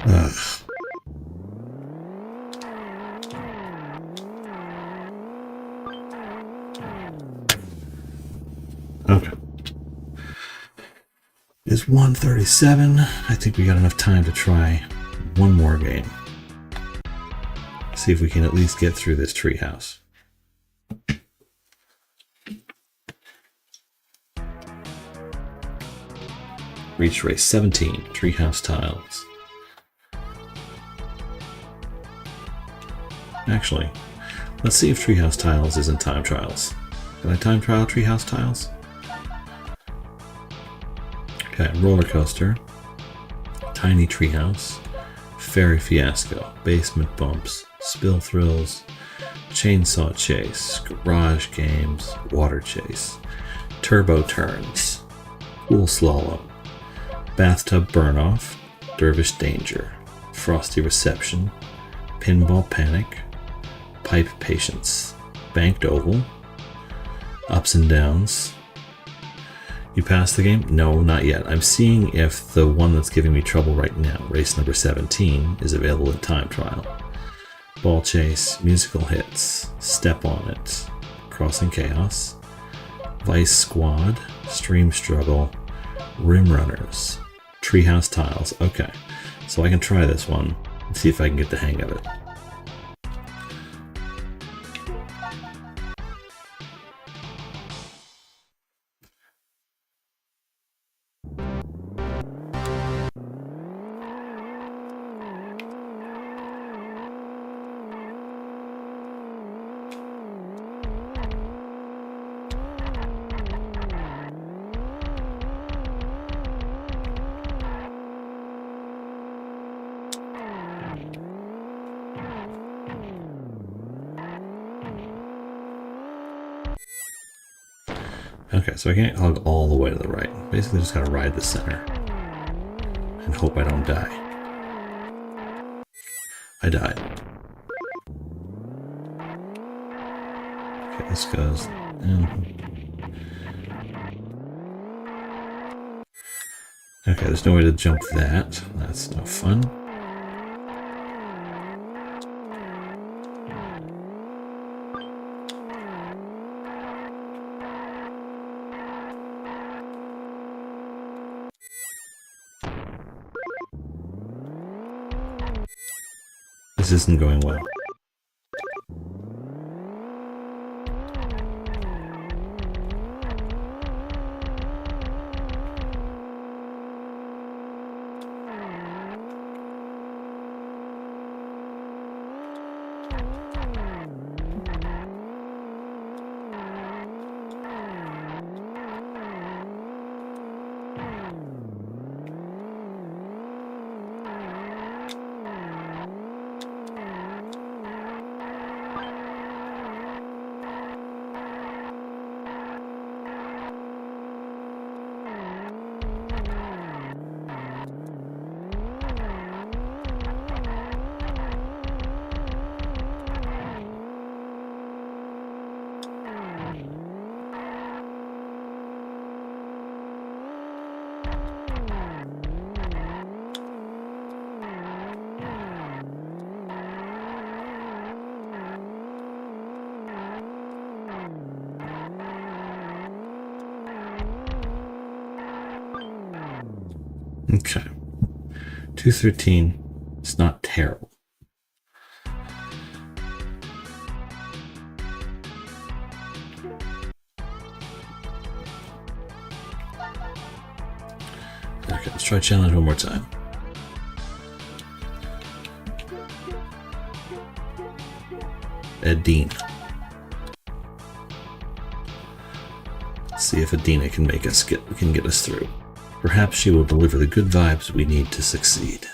Ugh. Okay. It's 1:37. I think we got enough time to try one more game. See if we can at least get through this treehouse. Reach race 17, treehouse tiles. Actually, let's see if treehouse tiles is in time trials. Can I time trial treehouse tiles? Okay, roller coaster, tiny treehouse, fairy fiasco, basement bumps, spill thrills, chainsaw chase, garage games, water chase, turbo turns, pool slalom, bathtub burnoff, dervish danger, frosty reception, pinball panic, pipe patience, banked oval, ups and downs. You passed the game? No, not yet. I'm seeing if the one that's giving me trouble right now, race number 17, is available in time trial. Ball chase, musical hits, step on it, crossing chaos, vice squad, stream struggle, rim runners, treehouse tiles. Okay, so I can try this one and see if I can get the hang of it. Okay, so I can't hug all the way to the right. Basically just gotta ride the center and hope I don't die. I died. Okay, this goes in. Okay, there's no way to jump that. That's no fun. This isn't going well. Okay. 213. It's not terrible. Okay, let's try challenge one more time. Adina. Let's see if Adina can get us through. Perhaps she will deliver the good vibes we need to succeed.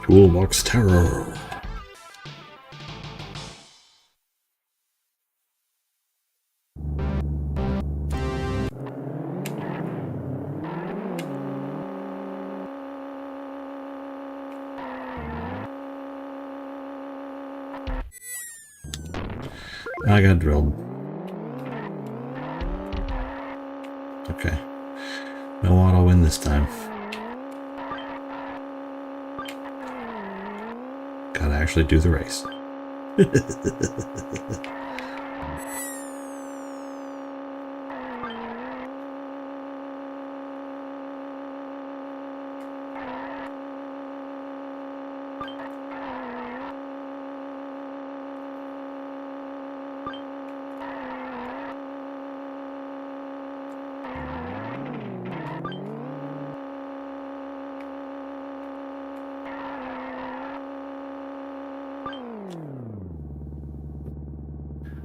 Toolbox Terror. I got drilled. Okay. No auto win this time. Gotta actually do the race.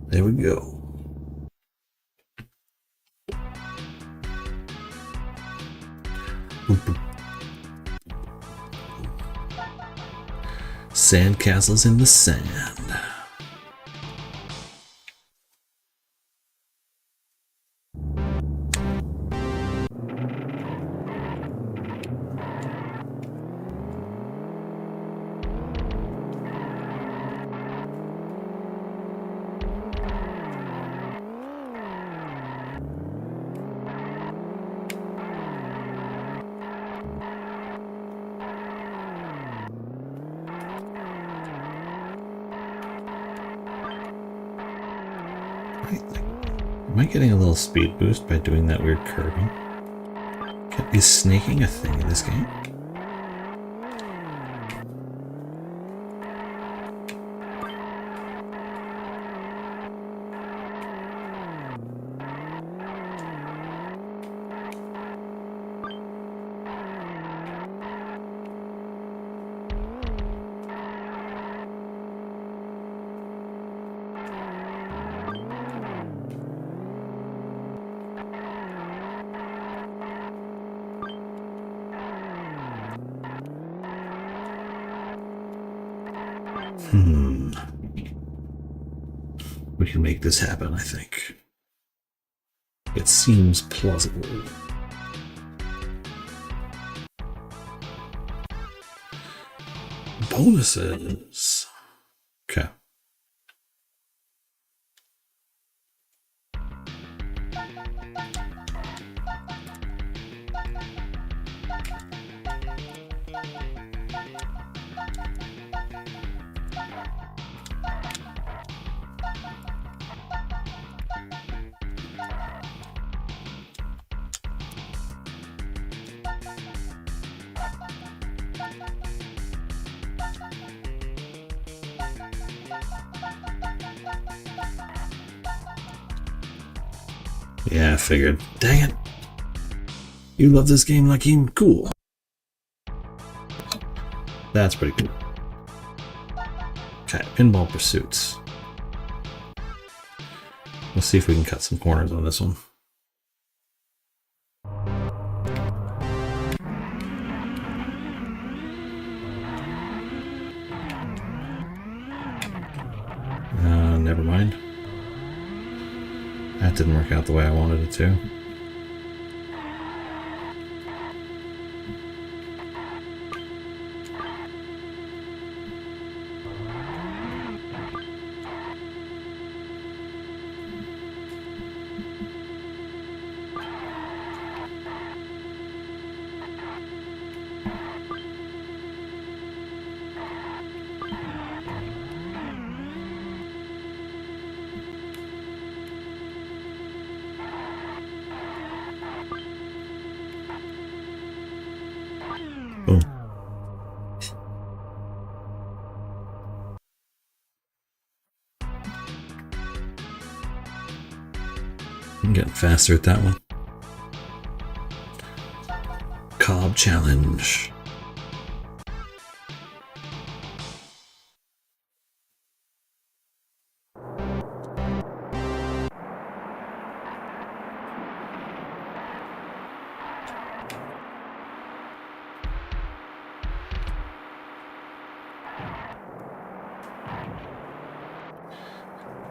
There we go. Sandcastles in the sand. Am I getting a little speed boost by doing that weird curving? Is snaking a thing in this game? We can make this happen, I think. It seems plausible. Bonuses. Okay. Yeah, I figured. Dang it. You love this game like him? Cool. That's pretty cool. Okay, Pinball Pursuits. Let's see if we can cut some corners on this one. Never mind. That didn't work out the way I wanted it to. Boom. I'm getting faster at that one. Cobb challenge.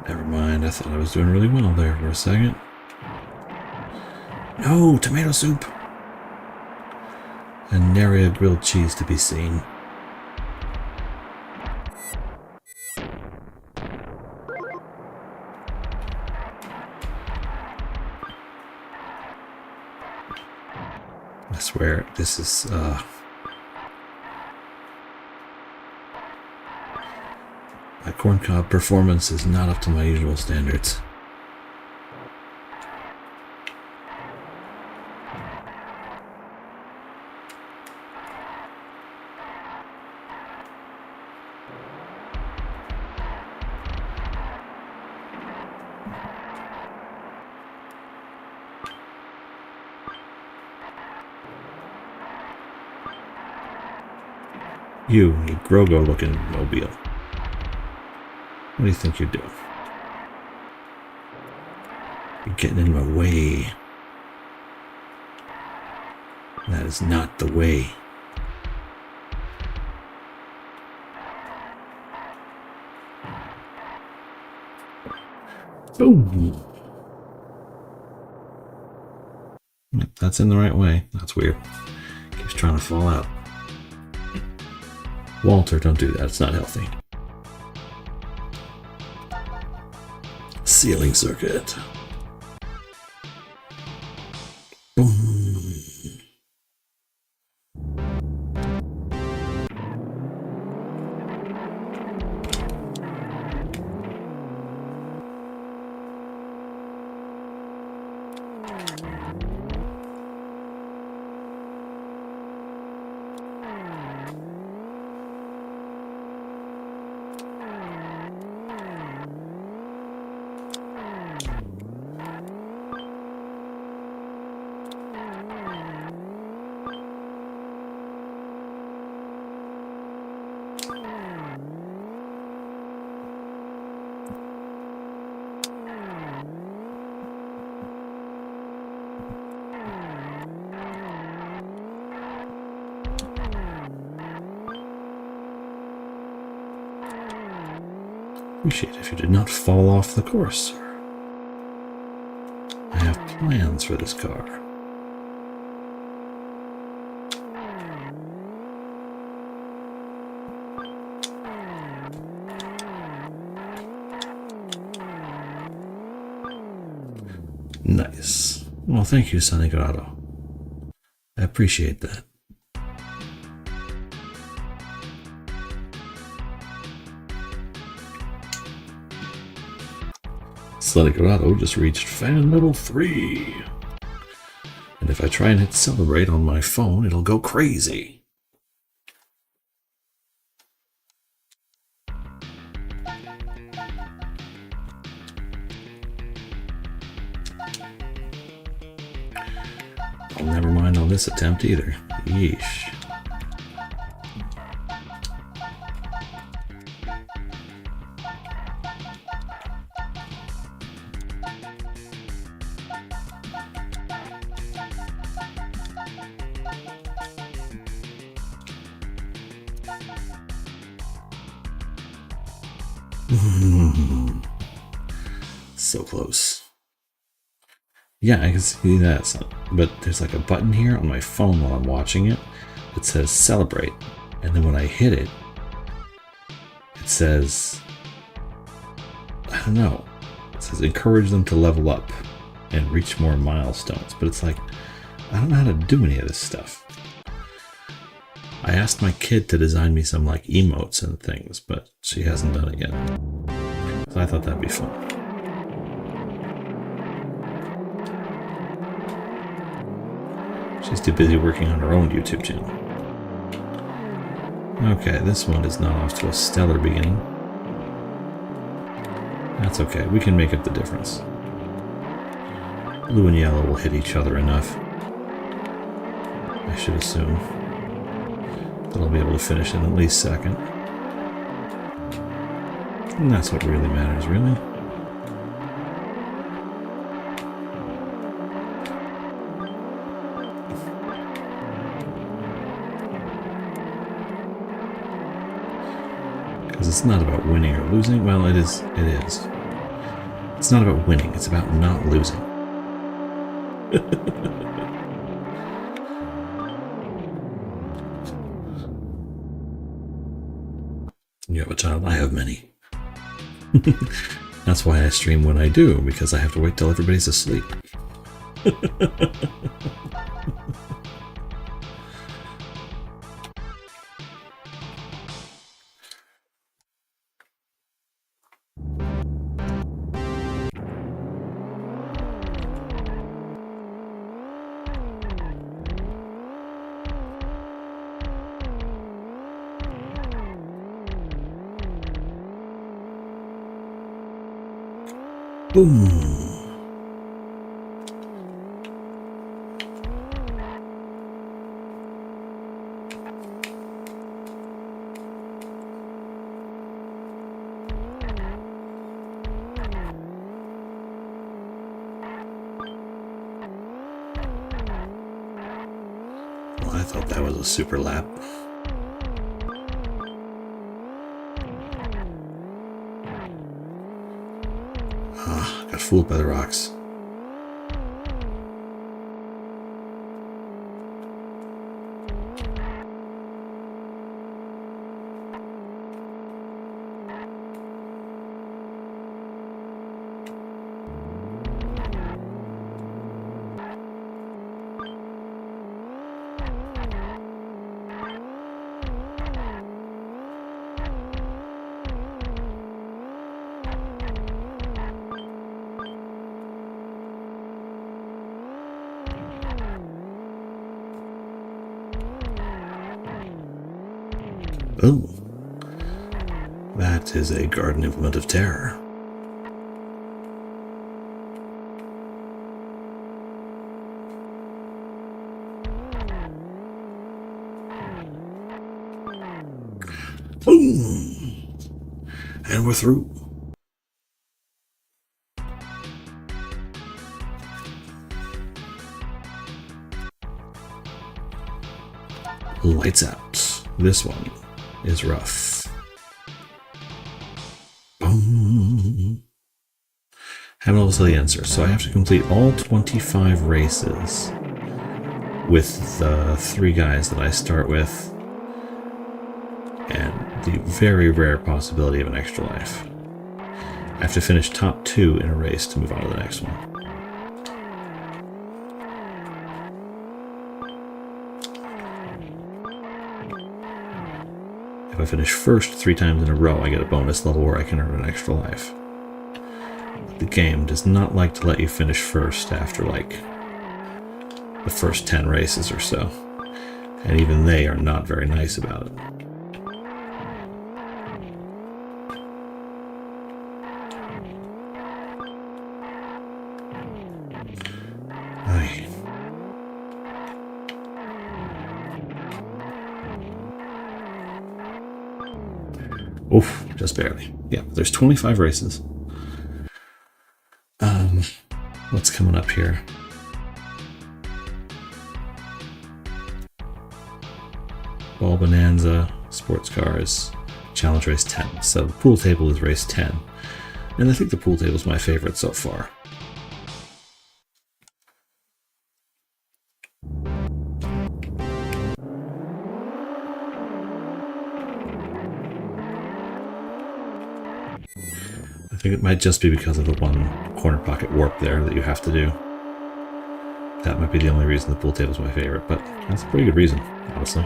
Never mind, I thought I was doing really well there for a second. No, tomato soup! And nary a grilled cheese to be seen. I swear, this is, my corncob performance is not up to my usual standards. You Grogo-looking mobile. What do you think you're doing? You're getting in my way. That is not the way. Boom! That's in the right way. That's weird. Keeps trying to fall out. Walter, don't do that. It's not healthy. Sealing circuit. Boom. Appreciate if you did not fall off the course, sir. I have plans for this car. Nice. Well, thank you, Sonny Grotto. I appreciate that. Sonny Grotto just reached fan level 3. And if I try and hit celebrate on my phone, it'll go crazy. I'll never mind on this attempt either. Yeesh. So close. Yeah, I can see that, but there's like a button here on my phone while I'm watching it that says celebrate, and then when I hit it, it says, I don't know, it says encourage them to level up and reach more milestones, but it's like, I don't know how to do any of this stuff. I asked my kid to design me some like emotes and things, but she hasn't done it yet. So I thought that'd be fun. She's too busy working on her own YouTube channel. Okay, this one is not off to a stellar beginning. That's okay, we can make up the difference. Blue and yellow will hit each other enough, I should assume, that I'll be able to finish in at least second. And that's what really matters, really. Because it's not about winning or losing. Well, it is. It is. It's not about winning. It's about not losing. You have a child? I have many. That's why I stream when I do, because I have to wait till everybody's asleep. Boom! Well, I thought that was a super lap. Got fooled by the rocks. Oh, that is a garden implement of terror. Boom! And we're through. Lights out. This one is rough. Boom. Haven't able to tell the answer, so I have to complete all 25 races with the 3 guys that I start with, and the very rare possibility of an extra life. I have to finish top 2 in a race to move on to the next one. If I finish first 3 times in a row, I get a bonus level where I can earn an extra life. But the game does not like to let you finish first after, like, the first 10 races or so. And even they are not very nice about it. Aye. Oof, just barely. Yeah, there's 25 races. What's coming up here? Ball Bonanza, Sports Cars, Challenge Race 10. So the pool table is race 10. And I think the pool table is my favorite so far. I think it might just be because of the one corner pocket warp there that you have to do. That might be the only reason the pool table is my favorite, but that's a pretty good reason, honestly.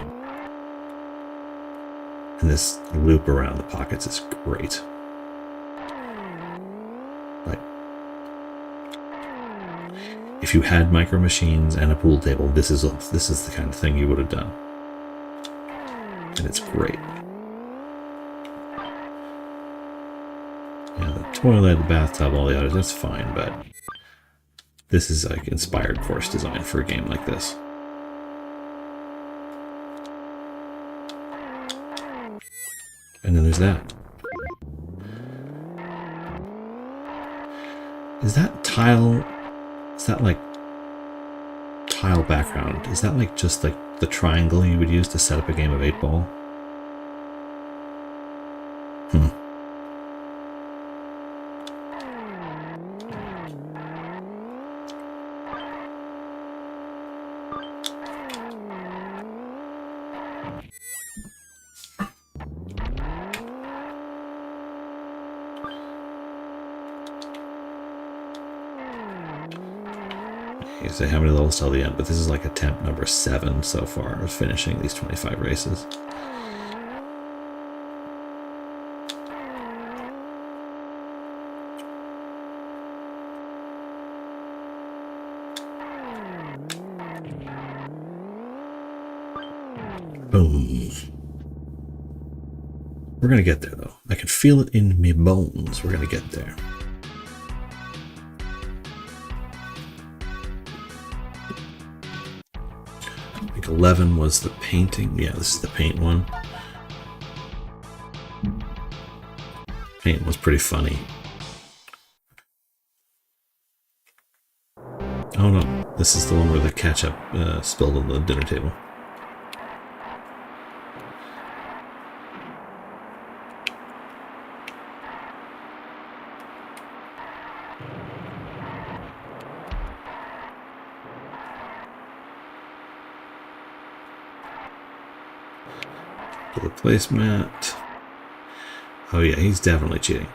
And this loop around the pockets is great. Like, if you had micro machines and a pool table, this is the kind of thing you would have done. and it's great. Yeah, the toilet, the bathtub, all the others, that's fine, but this is like inspired course design for a game like this. And then there's that. Is that tile? Is that like tile background? Is that like just like the triangle you would use to set up a game of 8-ball? You say how many levels till the end, but this is like attempt number 7 so far of finishing these 25 races. Boom. We're gonna get there though. I can feel it in me bones. We're gonna get there. I think 11 was the painting. Yeah, this is the paint one. Paint was pretty funny. Oh no, this is the one where the ketchup spilled on the dinner table. The placemat. Oh yeah, he's definitely cheating.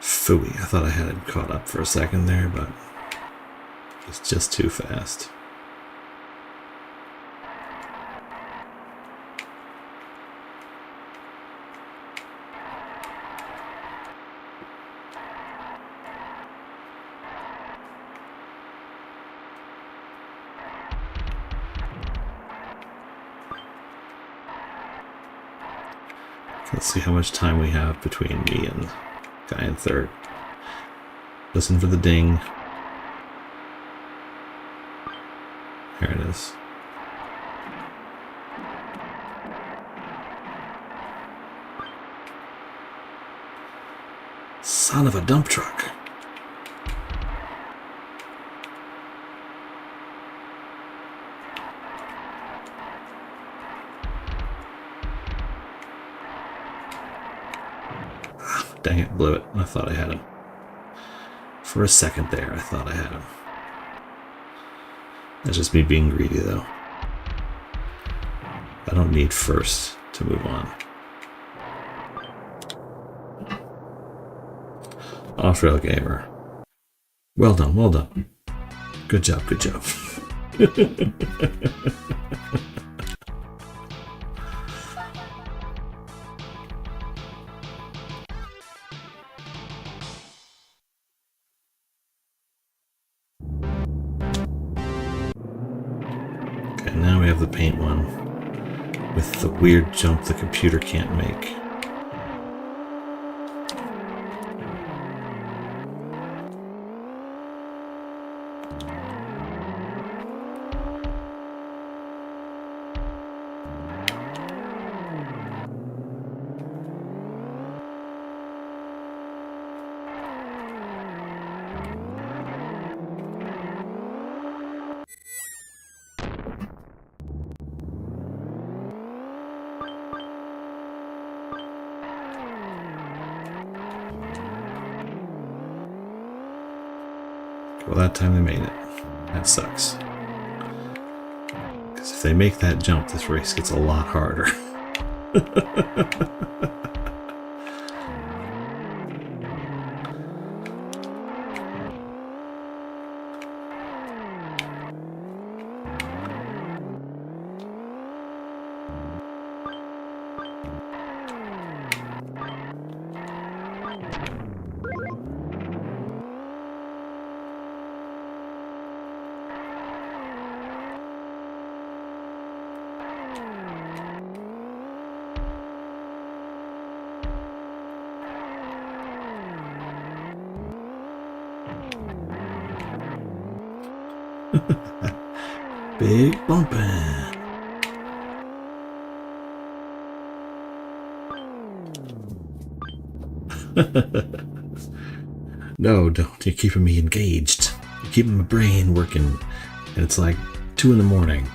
Phooey, I thought I had it caught up for a second there, but it's just too fast. Let's see how much time we have between me and guy in third. Listen for the ding. Here it is. Son of a dump truck. Dang it, blew it. I thought I had him. For a second there, I thought I had him. That's just me being greedy, though. I don't need first to move on. Off-rail gamer. Well done, well done. Good job, good job. Now we have the paint one with the weird jump the computer can't make. Well, that time they made it. That sucks. Because if they make that jump, this race gets a lot harder. Big bumpin'. No, don't. You're keeping me engaged. You're keeping my brain working. And it's like 2 in the morning.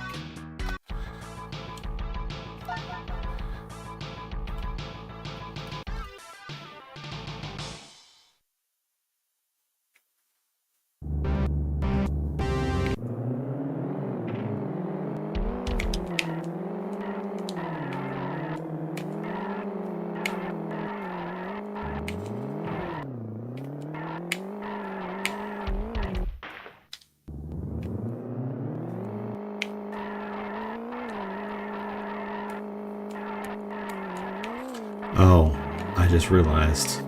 Oh, I just realized.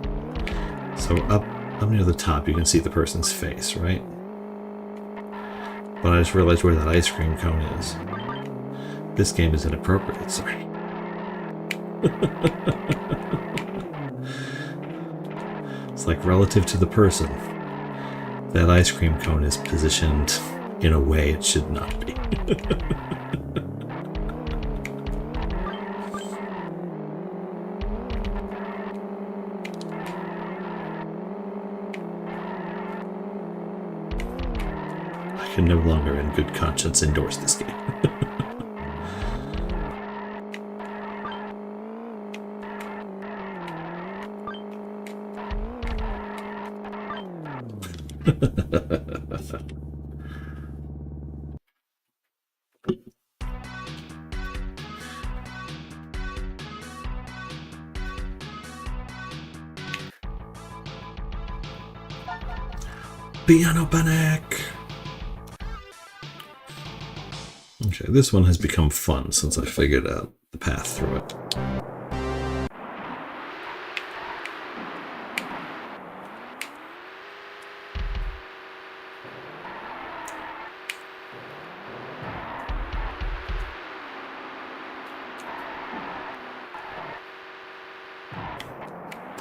So up near the top, you can see the person's face, right? But I just realized where that ice cream cone is. This game is inappropriate, sorry. It's like relative to the person. That ice cream cone is positioned in a way it should not be. I can no longer in good conscience endorse this game. Piano Panic! Okay, this one has become fun since I figured out the path through it.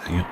Dang it.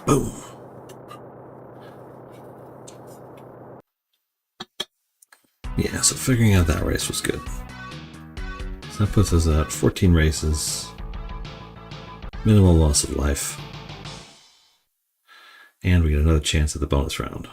Boom. Yeah, so figuring out that race was good. So that puts us at 14 races, minimal loss of life, and we get another chance at the bonus round.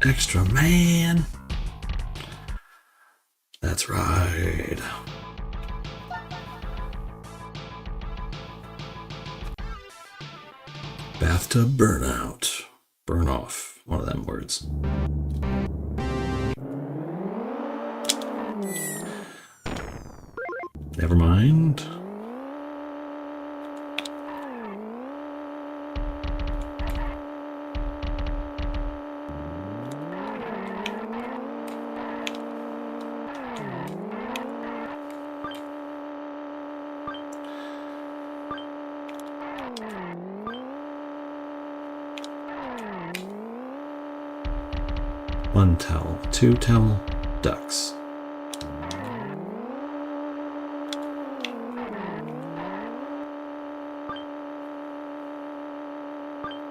Extra man. That's right. Bathtub burnout. Burn off. One of them words. Never mind. One towel, two towel, ducks.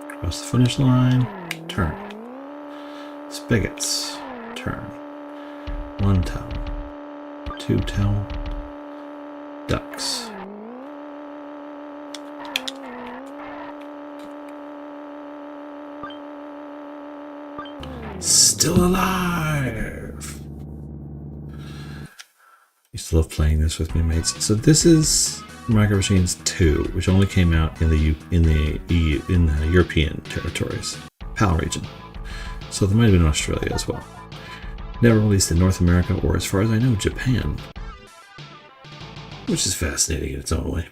Cross the finish line, turn. Spigots, turn. One towel, two towel, ducks. Still alive. Used to love playing this with my mates. So this is Micro Machines 2, which only came out in the European territories, PAL region. So there might have been Australia as well. Never released in North America or, as far as I know, Japan, which is fascinating in its own way.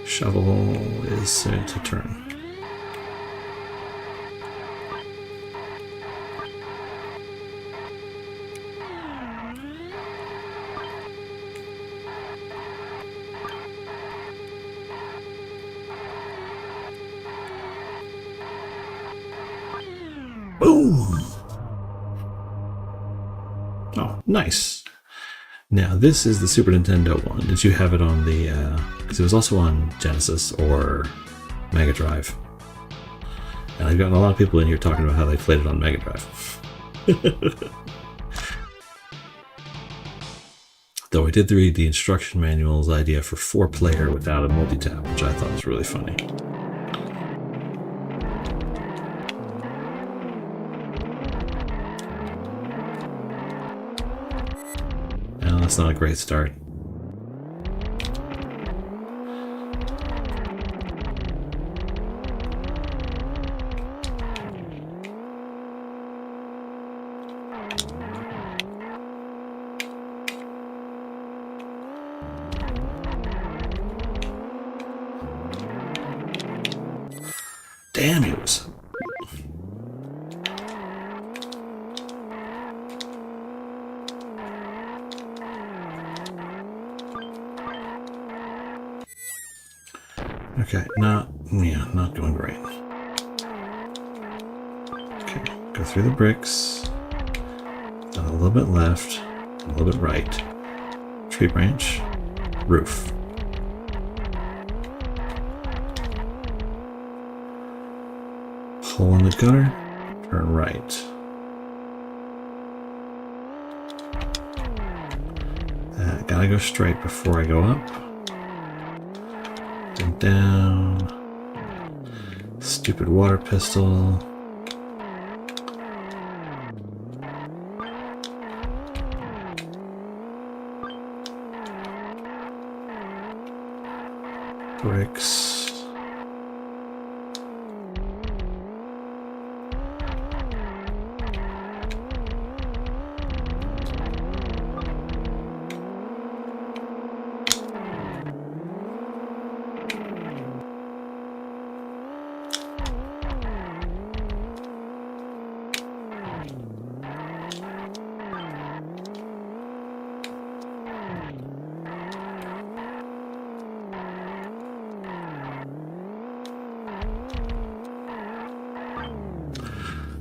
Shovel is set to turn. Boom! Oh, nice. Now, this is the Super Nintendo one. Did you have it on the... because it was also on Genesis or Mega Drive. And I've gotten a lot of people in here talking about how they played it on Mega Drive. Though I did read the instruction manual's idea for 4-player without a multi-tap, which I thought was really funny. Well, that's not a great start. Damn, he was... Okay, not going great. Okay, go through the bricks. Down a little bit left, a little bit right. Tree branch, roof. Hole in the gutter, turn right. Gotta go straight before I go up. And down. Stupid water pistol. bricks.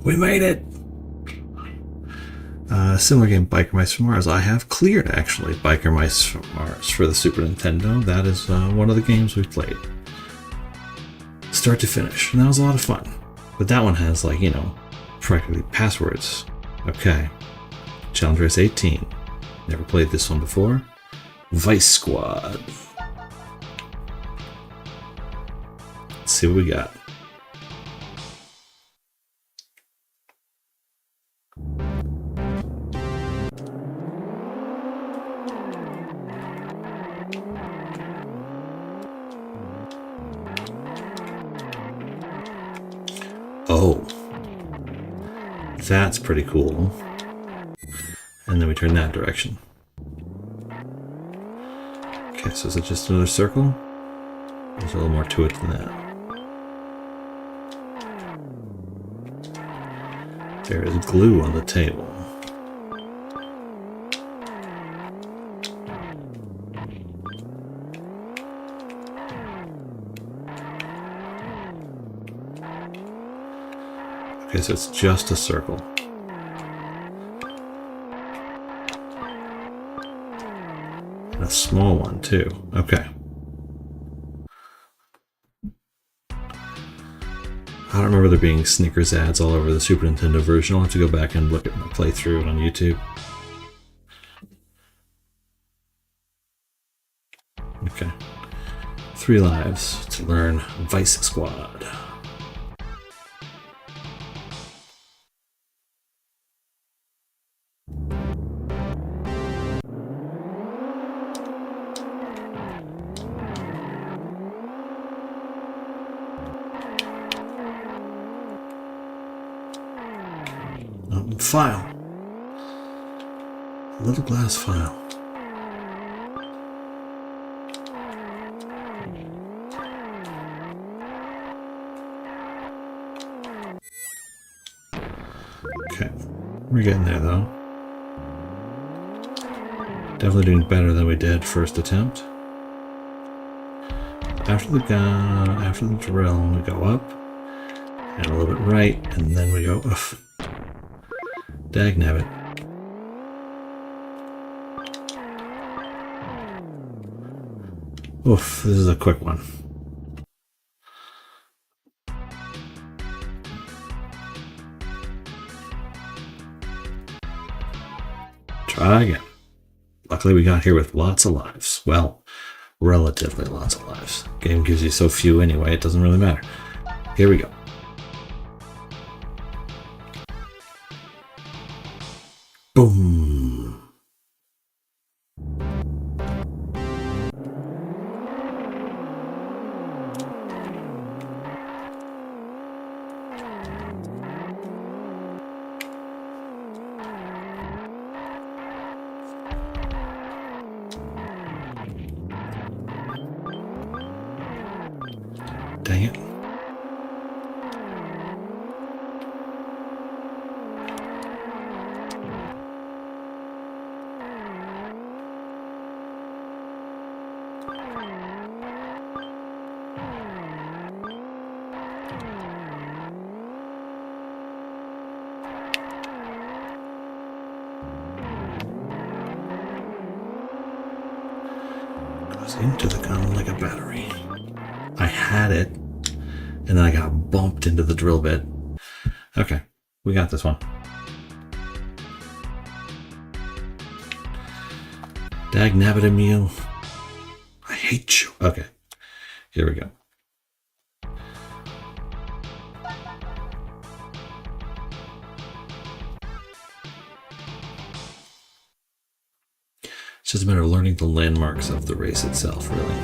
We made it! Similar game, Biker Mice from Mars. I have cleared, actually, Biker Mice from Mars for the Super Nintendo. That is one of the games we've played. Start to finish. And that was a lot of fun. But that one has, like, you know, practically passwords. Okay. Challenge Race 18. Never played this one before. Vice Squad. Let's see what we got. Oh, that's pretty cool. And then we turn that direction. Okay, so is it just another circle? There's a little more to it than that. There is glue on the table. Okay, so it's just a circle. And a small one, too. Okay. I don't remember there being Snickers ads all over the Super Nintendo version. I'll have to go back and look at my playthrough on YouTube. Okay. 3 lives to learn Vice Squad. File. A little glass file. Okay, we're getting there though. Definitely doing better than we did first attempt. After the drill, we go up and a little bit right, and then we go. Ugh. Dagnabbit. Oof, this is a quick one. Try again. Luckily we got here with lots of lives. Well, relatively lots of lives. Game gives you so few anyway, it doesn't really matter. Here we go. Boom. Dang it. Goes into the gun like a battery. I had it, and then I got bumped into the drill bit. Okay, we got this one. Dagnabbit Emil. I hate you. Okay, here we go. It's just a matter of learning the landmarks of the race itself, really.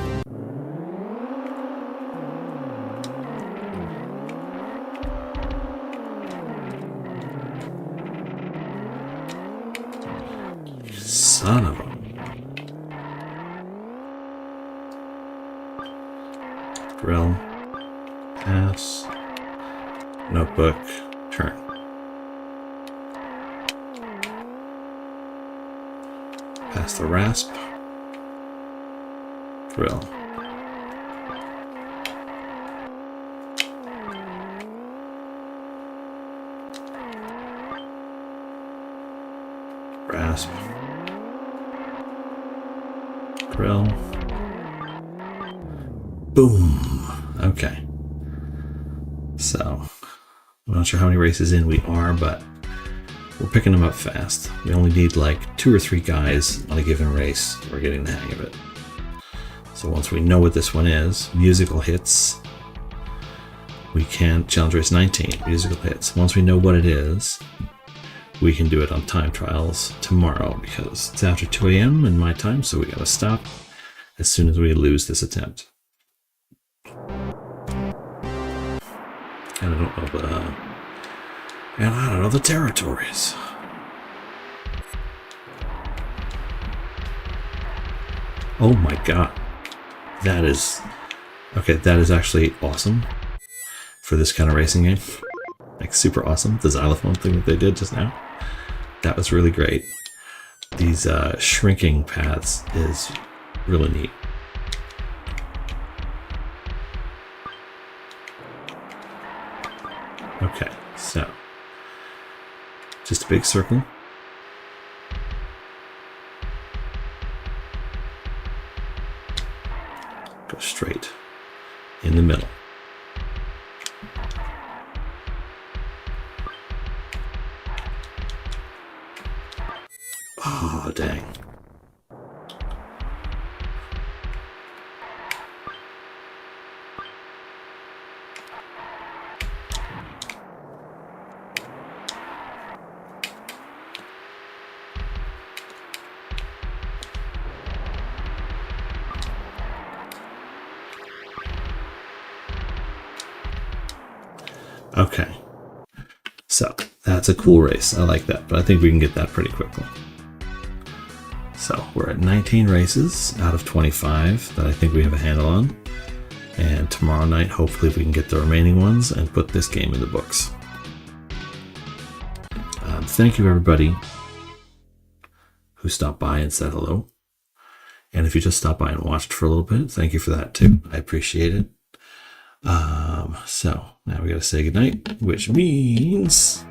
Son of a... Grill. Pass. Notebook. Turn. Pass the rasp. Grill. Rasp. Grill. Boom. Okay. So, I'm not sure how many races in we are, but we're picking them up fast. We only need like 2 or 3 guys on a given race. We're getting the hang of it. So once we know what this one is, musical hits, we can challenge race 19, musical hits. Once we know what it is, we can do it on time trials tomorrow because it's after 2 a.m. in my time, so we gotta stop as soon as we lose this attempt. And I don't know the territories. Oh my god. That is actually awesome for this kind of racing game. Like super awesome. The xylophone thing that they did just now. That was really great. These shrinking paths is really neat. Okay, so just a big circle. Go straight in the middle. Oh, dang. Okay, so that's a cool race. I like that, but I think we can get that pretty quickly. So we're at 19 races out of 25 that I think we have a handle on. And tomorrow night, hopefully we can get the remaining ones and put this game in the books. Thank you everybody who stopped by and said hello. And if you just stopped by and watched for a little bit, thank you for that too. I appreciate it. So now we gotta say goodnight, which means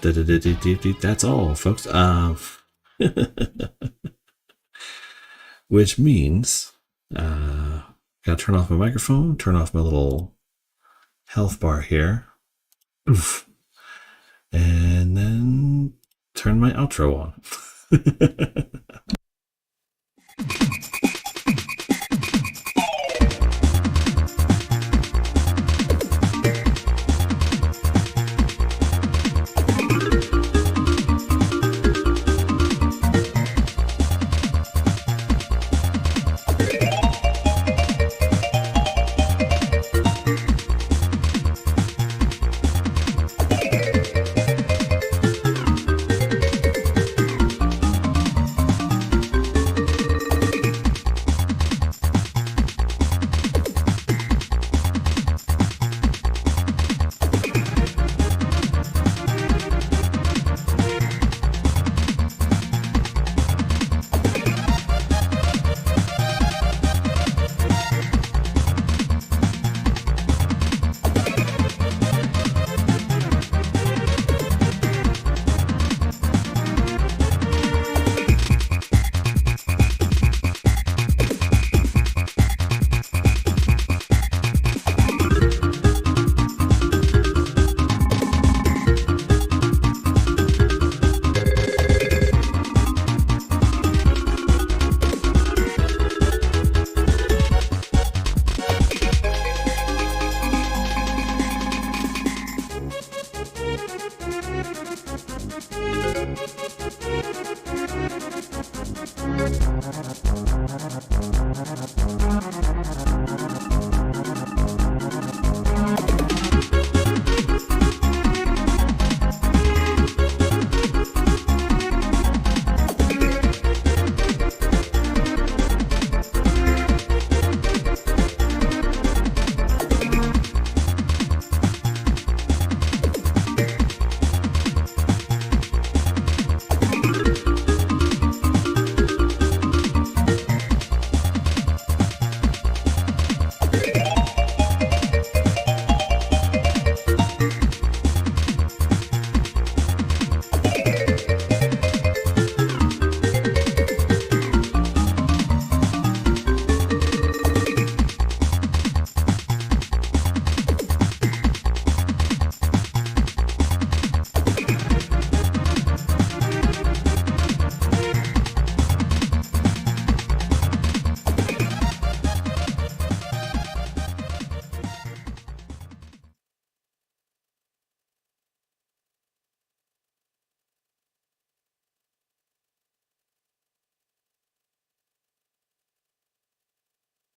that's all, folks. Which means gotta turn off my microphone, turn off my little health bar here, and then turn my outro on.